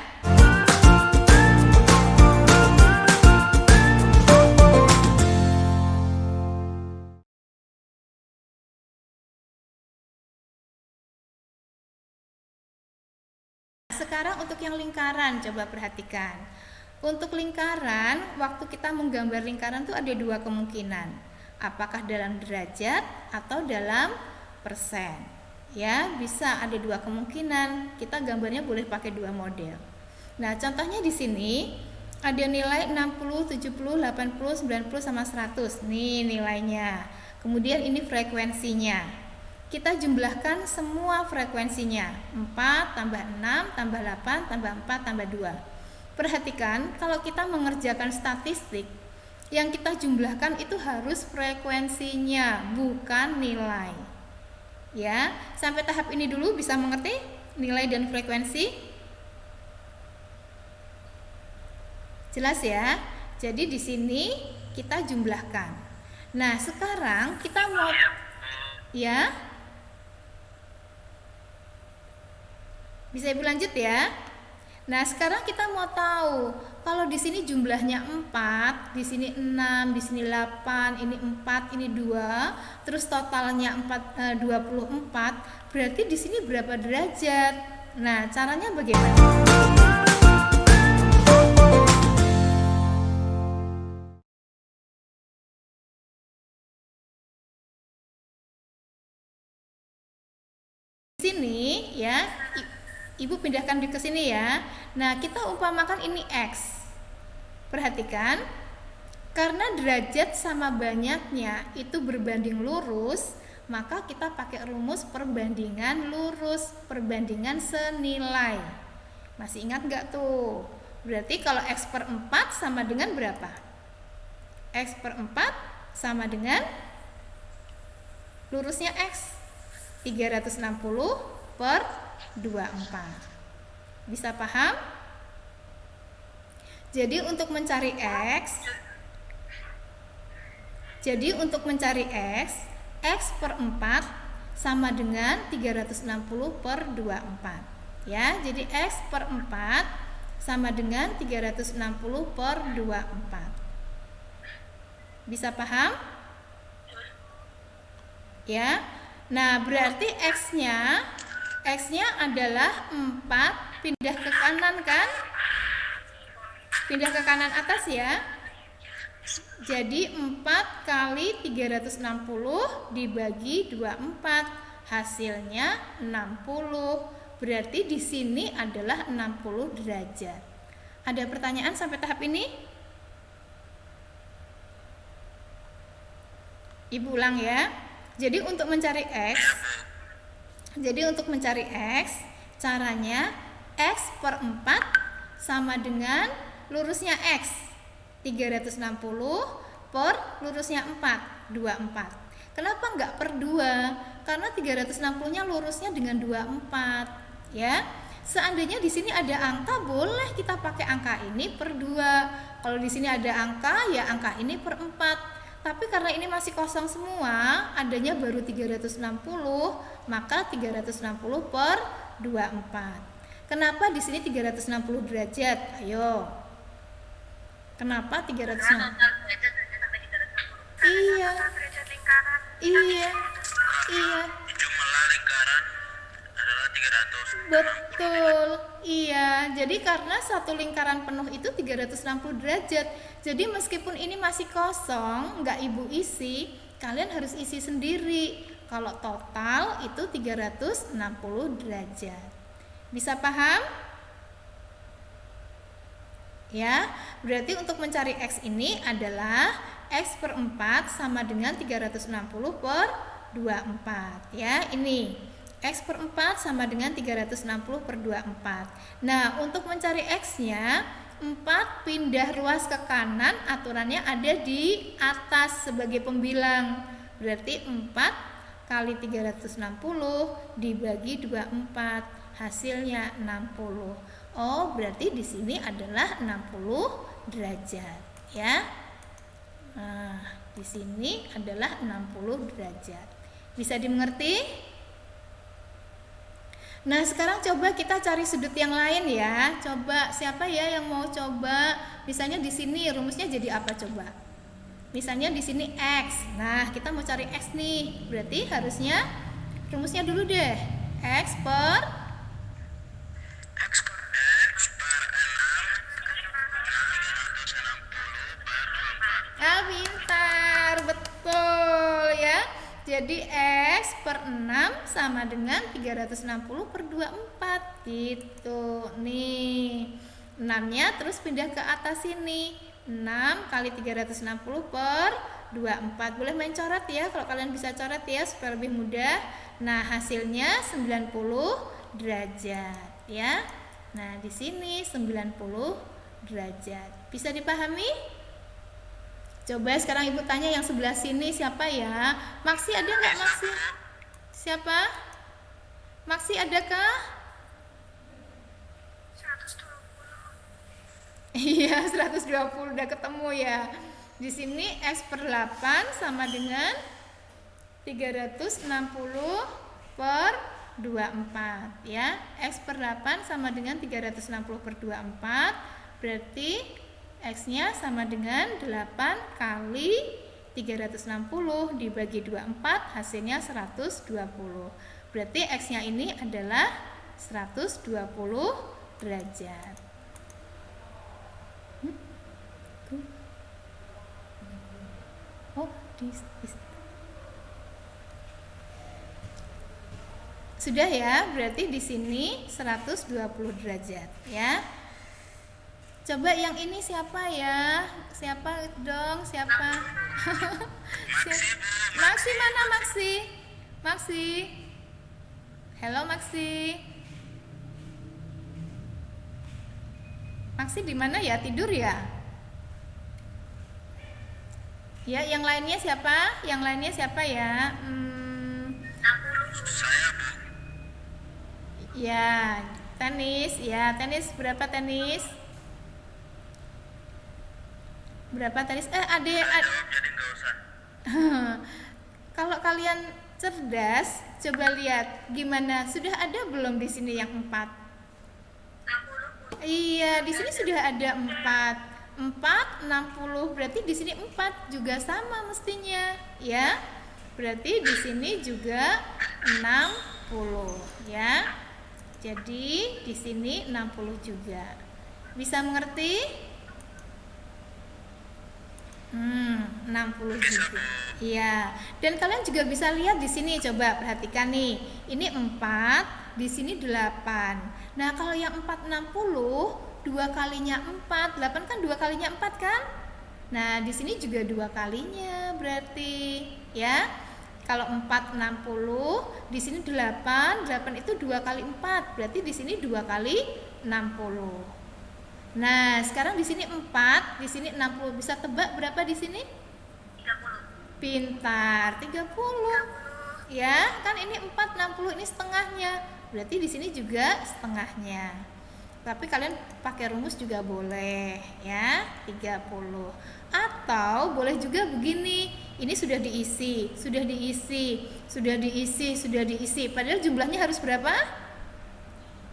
Sekarang untuk yang lingkaran, coba perhatikan. Untuk lingkaran, waktu kita menggambar lingkaran itu ada dua kemungkinan. Apakah dalam derajat atau dalam persen. Ya, bisa ada dua kemungkinan. Kita gambarnya boleh pakai dua model. Nah, contohnya di sini ada nilai 60, 70, 80, 90 sama 100. Nih nilainya. Kemudian ini frekuensinya. Kita jumlahkan semua frekuensinya. 4 tambah 6 tambah 8 tambah 4 tambah 2. Perhatikan, kalau kita mengerjakan statistik, yang kita jumlahkan itu harus frekuensinya, bukan nilai. Ya, sampai tahap ini dulu bisa mengerti nilai dan frekuensi? Jelas ya? Jadi di sini kita jumlahkan. Nah, sekarang kita mau ya. Bisa Ibu lanjut ya. Nah, sekarang kita mau tahu kalau di sini jumlahnya 4, di sini 6, di sini 8, ini 4, ini 2, terus totalnya 24, berarti di sini berapa derajat? Nah, caranya bagaimana? Di sini ya, Ibu pindahkan ke sini ya. Nah, kita umpamakan ini X. Perhatikan, karena derajat sama banyaknya itu berbanding lurus, maka kita pakai rumus perbandingan lurus, perbandingan senilai. Masih ingat nggak tuh? Berarti kalau X per 4 sama dengan berapa? X per 4 sama dengan lurusnya X 360 per 24. Bisa paham? Jadi untuk mencari X, X per 4 sama dengan 360 per 24. Ya, jadi X per 4 sama dengan 360 per 24. Bisa paham? Ya. Nah, berarti X-nya adalah 4, pindah ke kanan kan? Pindah ke kanan atas ya. Jadi 4 kali 360 dibagi 24, hasilnya 60. Berarti di sini adalah 60 derajat. Ada pertanyaan sampai tahap ini? Ibu ulang ya. Jadi untuk mencari X, caranya X per 4 sama dengan lurusnya X 360 per lurusnya 4, 24. Kenapa enggak per 2? Karena 360 nya lurusnya dengan 24 ya. Seandainya di sini ada angka, boleh kita pakai angka ini per 2. Kalau di sini ada angka, ya angka ini per 4. Tapi karena ini masih kosong semua, adanya baru 360, maka 360 per 24. Kenapa di sini 360 derajat? Ayo. Kenapa 360? Iya. Jumlah lingkaran adalah 300. Betul. Iya, jadi karena satu lingkaran penuh itu 360 derajat. Jadi meskipun ini masih kosong, nggak Ibu isi, kalian harus isi sendiri. Kalau total itu 360 derajat. Bisa paham? Ya, berarti untuk mencari X ini adalah X per 4 sama dengan 360 per 24. Ya, ini X per 4 sama dengan 360 per 24. Nah, untuk mencari X-nya, 4 pindah ruas ke kanan, aturannya ada di atas sebagai pembilang. Berarti 4 kali 360 dibagi 24, hasilnya 60. Oh, berarti di sini adalah 60 derajat, ya. Nah, di sini adalah 60 derajat. Bisa dimengerti? Nah, sekarang coba kita cari sudut yang lain ya. Coba siapa ya yang mau coba? Misalnya di sini rumusnya jadi apa coba? Misalnya di sini X. Nah, kita mau cari X nih. Berarti harusnya rumusnya dulu deh. X per 6. Ah, pintar. Betul ya. Jadi X per 6 sama dengan 360 per 24 gitu. Nih 6-nya terus pindah ke atas sini. 6 kali 360 per 24. Boleh main coret ya, kalau kalian bisa coret ya supaya lebih mudah. Nah, hasilnya 90 derajat ya. Nah, di sini 90 derajat. Bisa dipahami? Coba sekarang Ibu tanya yang sebelah sini siapa ya? Maksi ada nggak Maksi? Siapa? Maksi adakah? 120. Iya, 120 udah ketemu ya. Di sini X per 8 sama dengan 360 per 24 ya. X per 8 sama dengan 360 per 24, berarti X-nya sama dengan 8 kali 360 dibagi 24, hasilnya 120. Berarti X-nya ini adalah 120 derajat. Oh, sudah ya, berarti di sini 120 derajat ya. Coba yang ini siapa ya? Siapa dong? Siapa? Maksi mana Maksi? Maksi. Halo Maksi. Maksi di mana ya? Tidur ya? Ya, yang lainnya siapa? Yang lainnya siapa ya? Saya, Bu. Ya, tenis. Ya, tenis berapa tenis? Berapa tenis? Jawab jadi nggak usah. Kalau kalian cerdas, coba lihat gimana. Sudah ada belum di sini yang 4? Iya, di sini sudah ada 4. 4, 60, berarti di sini 4 juga sama mestinya, ya. Berarti di sini juga 60, ya. Jadi di sini 60 juga. Bisa mengerti? 60 juga. Iya. Dan kalian juga bisa lihat di sini, coba perhatikan nih. Ini 4, di sini 8. Nah, kalau yang 4 60, 2 kalinya 4, 8 kan 2 kalinya 4 kan? Nah, di sini juga 2 kalinya berarti, ya. Kalau 4 60, di sini 8, 8 itu 2 kali 4, berarti di sini 2 kali 60. Nah, sekarang di sini 4, di sini 60. Bisa tebak berapa di sini? 30. Pintar, 30. Ya, kan ini 4 60, ini setengahnya. Berarti di sini juga setengahnya. Tapi kalian pakai rumus juga boleh ya, 30. Atau boleh juga begini, ini sudah diisi, sudah diisi, sudah diisi, sudah diisi. Padahal jumlahnya harus berapa?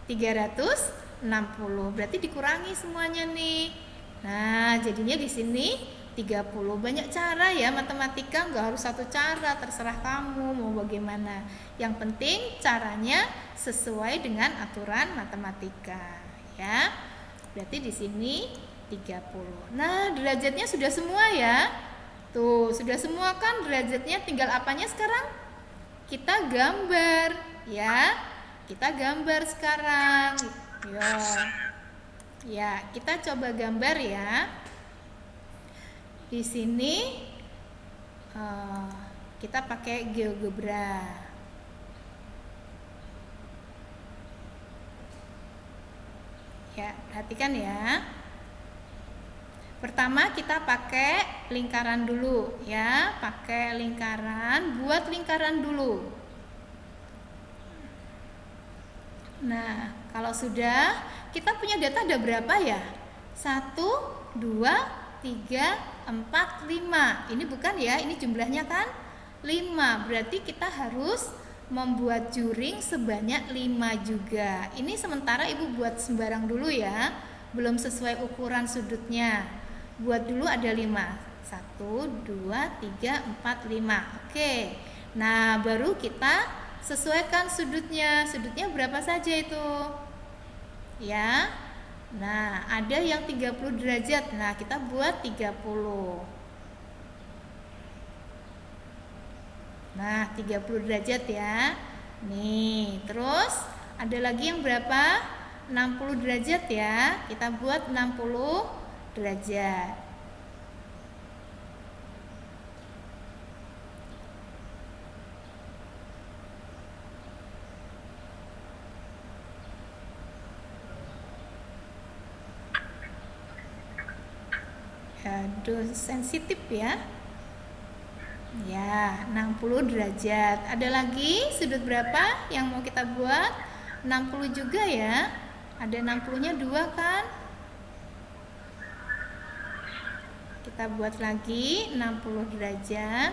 360. Berarti dikurangi semuanya nih. Nah, jadinya di sini 30. Banyak cara ya, matematika nggak harus satu cara, terserah kamu mau bagaimana. Yang penting caranya sesuai dengan aturan matematika. Ya, berarti di sini 30. Nah, derajatnya sudah semua ya. Tuh, sudah semua kan derajatnya, tinggal apanya sekarang? Kita gambar, ya. Kita gambar sekarang. Yo. Ya, kita coba gambar ya. Di sini kita pakai GeoGebra. Ya, perhatikan ya. Pertama kita pakai lingkaran dulu ya, pakai lingkaran, buat lingkaran dulu. Nah, kalau sudah, kita punya data ada berapa ya? 1, 2, 3, 4, 5. Ini bukan ya, ini jumlahnya kan 5. Berarti kita harus membuat juring sebanyak 5 juga. Ini sementara Ibu buat sembarang dulu ya, belum sesuai ukuran sudutnya. Buat dulu ada 5. 1, 2, 3, 4, 5. Oke. Nah, baru kita sesuaikan sudutnya. Sudutnya berapa saja itu? Ya. Nah, ada yang 30 derajat. Nah, kita buat 30. Nah, 30 derajat ya. Nih, terus ada lagi yang berapa? 60 derajat ya. Kita buat 60 derajat. Aduh, sensitif ya. Ya, 60 derajat. Ada lagi sudut berapa yang mau kita buat? 60 juga ya. Ada 60-nya 2 kan? Kita buat lagi 60 derajat.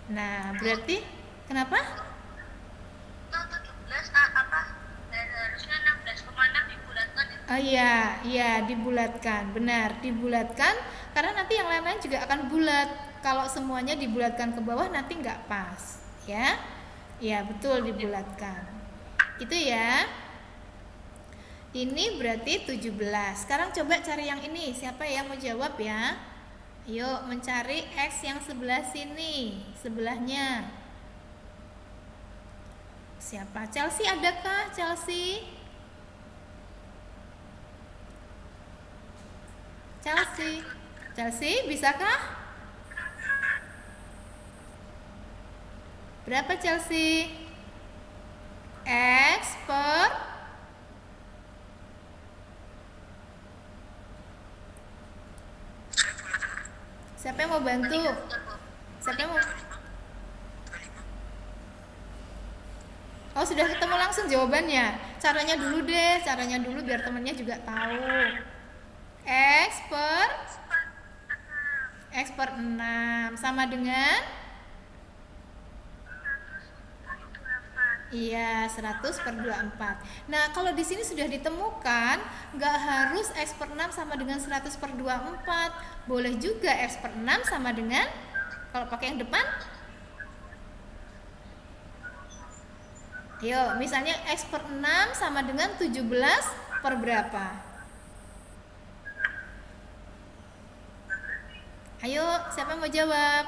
Nah, berarti kenapa? Itu 17 apa? Dan harusnya 16,6 dibulatkan ya. Oh iya, iya dibulatkan, benar dibulatkan karena nanti yang lain-lain juga akan bulat. Kalau semuanya dibulatkan ke bawah nanti nggak pas, ya? Ya betul dibulatkan. Itu ya. Ini berarti 17. Sekarang coba cari yang ini. Siapa yang mau jawab ya? Ayo mencari X yang sebelah sini, sebelahnya. Siapa? Chelsea adakah? Chelsea? Chelsea. Chelsea, bisakah? Berapa Chelsea? X per Saya boleh tahu. siapa yang mau bantu? Siapa yang mau? 25. Oh, sudah ketemu langsung jawabannya. Caranya dulu deh, caranya dulu biar temennya juga tahu. X per 6 sama dengan iya 100 per 24. Nah, kalau di sini sudah ditemukan, nggak harus X per 6 sama dengan 100 per 24. Boleh juga X per 6 sama dengan, kalau pakai yang depan, yuk, misalnya X per 6 sama dengan 17 per berapa? Ayo, siapa yang mau jawab?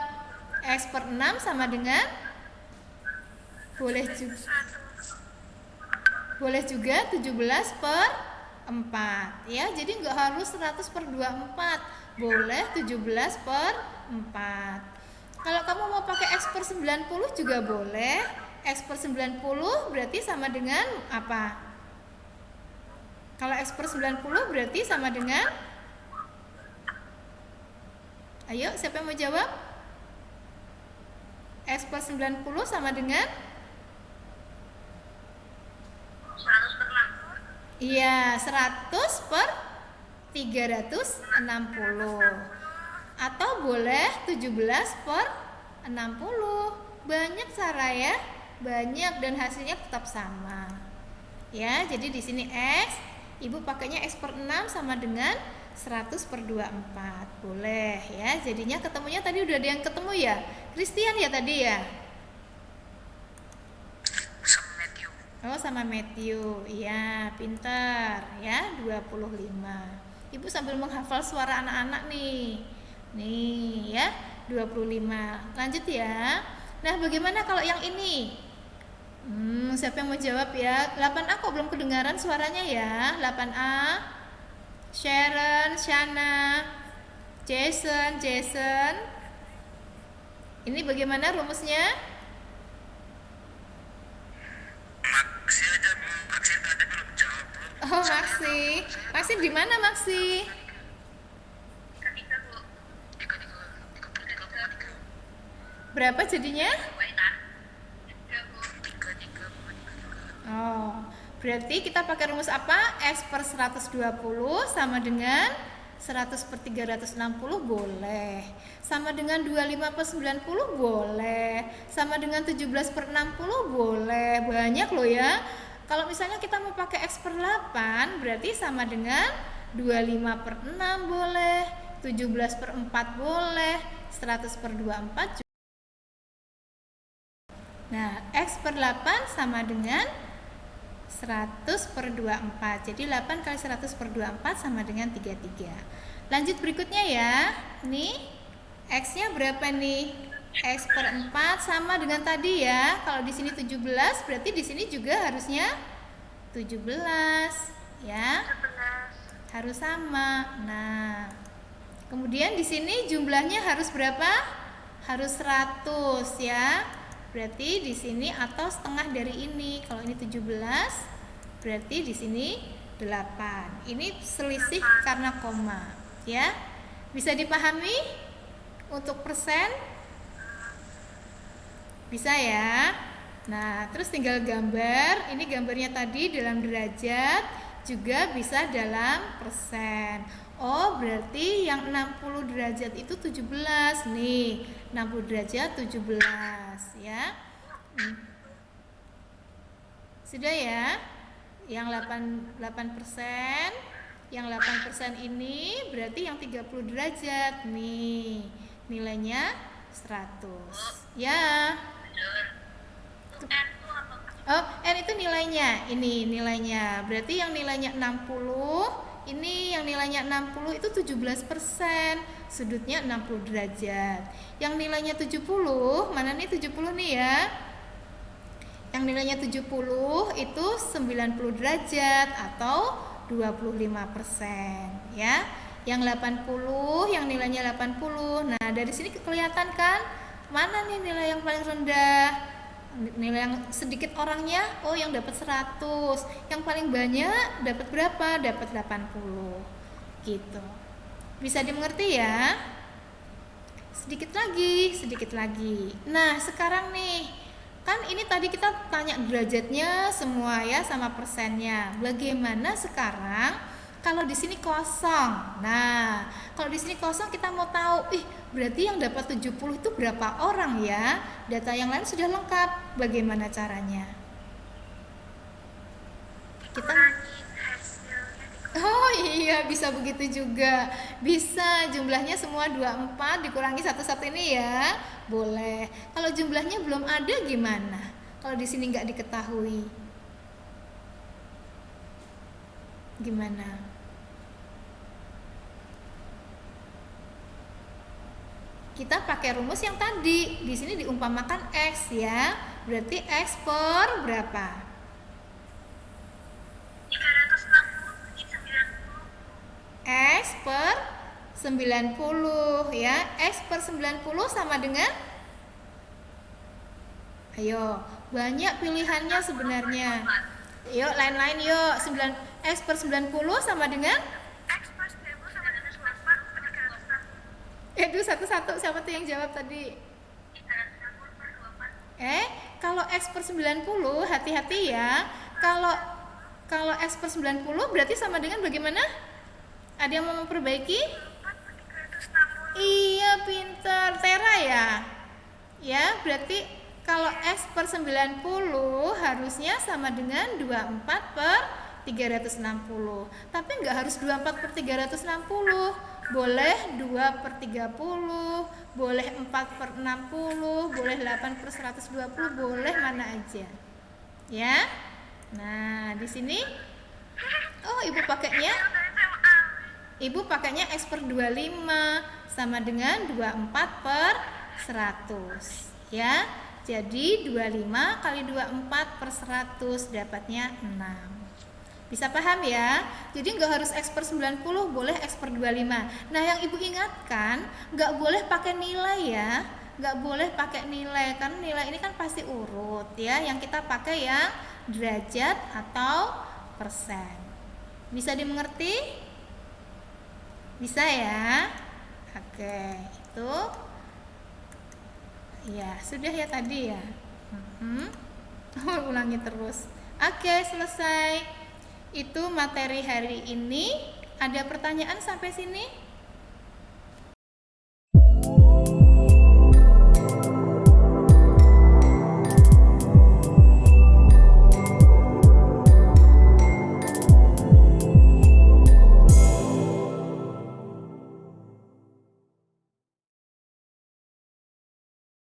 X per 6 sama dengan, boleh juga 17 per 4 ya, jadi nggak harus 100 per 24, boleh 17 per 4. Kalau kamu mau pakai X per 90 juga boleh. X per 90 berarti sama dengan apa? Kalau X per 90 berarti sama dengan, ayo siapa yang mau jawab? X per 90 sama dengan, 100 per 6. iya 100 per 360. Atau boleh 17 per 60. Banyak cara ya, banyak dan hasilnya tetap sama. Ya, jadi di sini X, Ibu pakainya X per 6 sama dengan 100 per 24. Boleh ya, jadinya ketemunya tadi udah ada yang ketemu ya. Christian ya tadi ya? Sama Matthew. Oh, sama Matthew. Iya, pintar ya, 25. Ibu sambil menghafal suara anak-anak nih. Nih ya, 25. Lanjut ya. Nah, bagaimana kalau yang ini? Siapa yang mau jawab ya? 8A kok belum kedengaran suaranya ya? 8A. Sharon, Shana, Jason. Ini bagaimana rumusnya? Maksi aja, Maksi tadi belum jawab. Oh, Maksi. Maksi di mana Maksi? Ketika Bu. Berapa jadinya? Waitan. 3 Bu. 3. Oh, berarti kita pakai rumus apa? X per 120 sama dengan 100 per 360 boleh. Sama dengan 25 per 90 boleh. Sama dengan 17 per 60 boleh. Banyak loh ya. Kalau misalnya kita mau pakai X per 8 berarti sama dengan 25 per 6 boleh. 17 per 4 boleh. 100 per 24 juga. Nah, X per 8 sama dengan 100 per 24. Jadi 8 kali 100 per 24 sama dengan 33. Lanjut berikutnya ya. Nih, X-nya berapa nih? X per 4 sama dengan tadi ya. Kalau di sini 17, berarti di sini juga harusnya 17 ya. 11. Harus sama. Nah, kemudian di sini jumlahnya harus berapa? Harus 100 ya. Berarti di sini atau setengah dari ini. Kalau ini 17, berarti di sini 8. Ini selisih karena koma, ya. Bisa dipahami untuk persen? Bisa ya. Nah, terus tinggal gambar. Ini gambarnya tadi dalam derajat, juga bisa dalam persen. Oh, berarti yang 60 derajat itu 17 nih. 60 derajat 17 ya. Sudah ya? Yang 8%, yang 8% ini berarti yang 30 derajat nih. Nilainya 100. Ya. Oh, N itu nilainya. Ini nilainya. Berarti yang nilainya 60, ini yang nilainya 60 itu 17%. Sudutnya 60 derajat. Yang nilainya 70, mana nih 70 nih ya? Yang nilainya 70 itu 90 derajat atau 25% ya. Yang 80, yang nilainya 80. Nah, dari sini kelihatan kan mana nih nilai yang paling rendah? Nilai yang sedikit orangnya, oh yang dapat 100. Yang paling banyak dapat berapa? Dapat 80. Gitu. Bisa dimengerti ya? Sedikit lagi, sedikit lagi. Nah, sekarang nih, kan ini tadi kita tanya derajatnya semua ya sama persennya. Bagaimana sekarang kalau di sini kosong? Nah, kalau di sini kosong kita mau tahu, berarti yang dapat 70 itu berapa orang ya? Data yang lain sudah lengkap. Bagaimana caranya? Kita Oh iya, bisa begitu juga. Bisa, jumlahnya semua 24 dikurangi satu-satu ini ya. Boleh. Kalau jumlahnya belum ada gimana? Kalau di sini nggak diketahui. Gimana? Kita pakai rumus yang tadi. Di sini diumpamakan X ya. Berarti X per berapa? 360 bagi 90. X per 90 ya. X per 90 sama dengan? Ayo, banyak pilihannya sebenarnya. Yuk, lain-lain yuk. X per 90 sama dengan? X per 90 sama dengan 8 per 360. Itu satu-satu, siapa tuh yang jawab tadi? 360 per 24. Kalau X per 90, hati-hati ya. Kalau X per 90 berarti sama dengan bagaimana? Ada yang mau memperbaiki? 4 per 360. Iya, pinter. Tera ya? Ya, berarti kalau X per 90 harusnya sama dengan 24 per 360. Tapi nggak harus 24 per 360. Boleh 2 per 30, boleh 4 per 60, boleh 8 per 120, boleh mana aja. Ya. Nah, di sini Ibu pakainya X per 25 sama dengan 24 per 100. Ya. Jadi 25 kali 24 per 100 dapatnya 6. Bisa paham ya? Jadi nggak harus X per 90, boleh X per 25. Nah, yang Ibu ingatkan, nggak boleh pakai nilai ya. Nggak boleh pakai nilai, karena nilai ini kan pasti urut ya. Yang kita pakai yang derajat atau persen. Bisa dimengerti? Bisa ya? Oke, itu. Ya, sudah ya tadi ya. Ulangi terus. Oke, selesai. Itu materi hari ini. Ada pertanyaan sampai sini?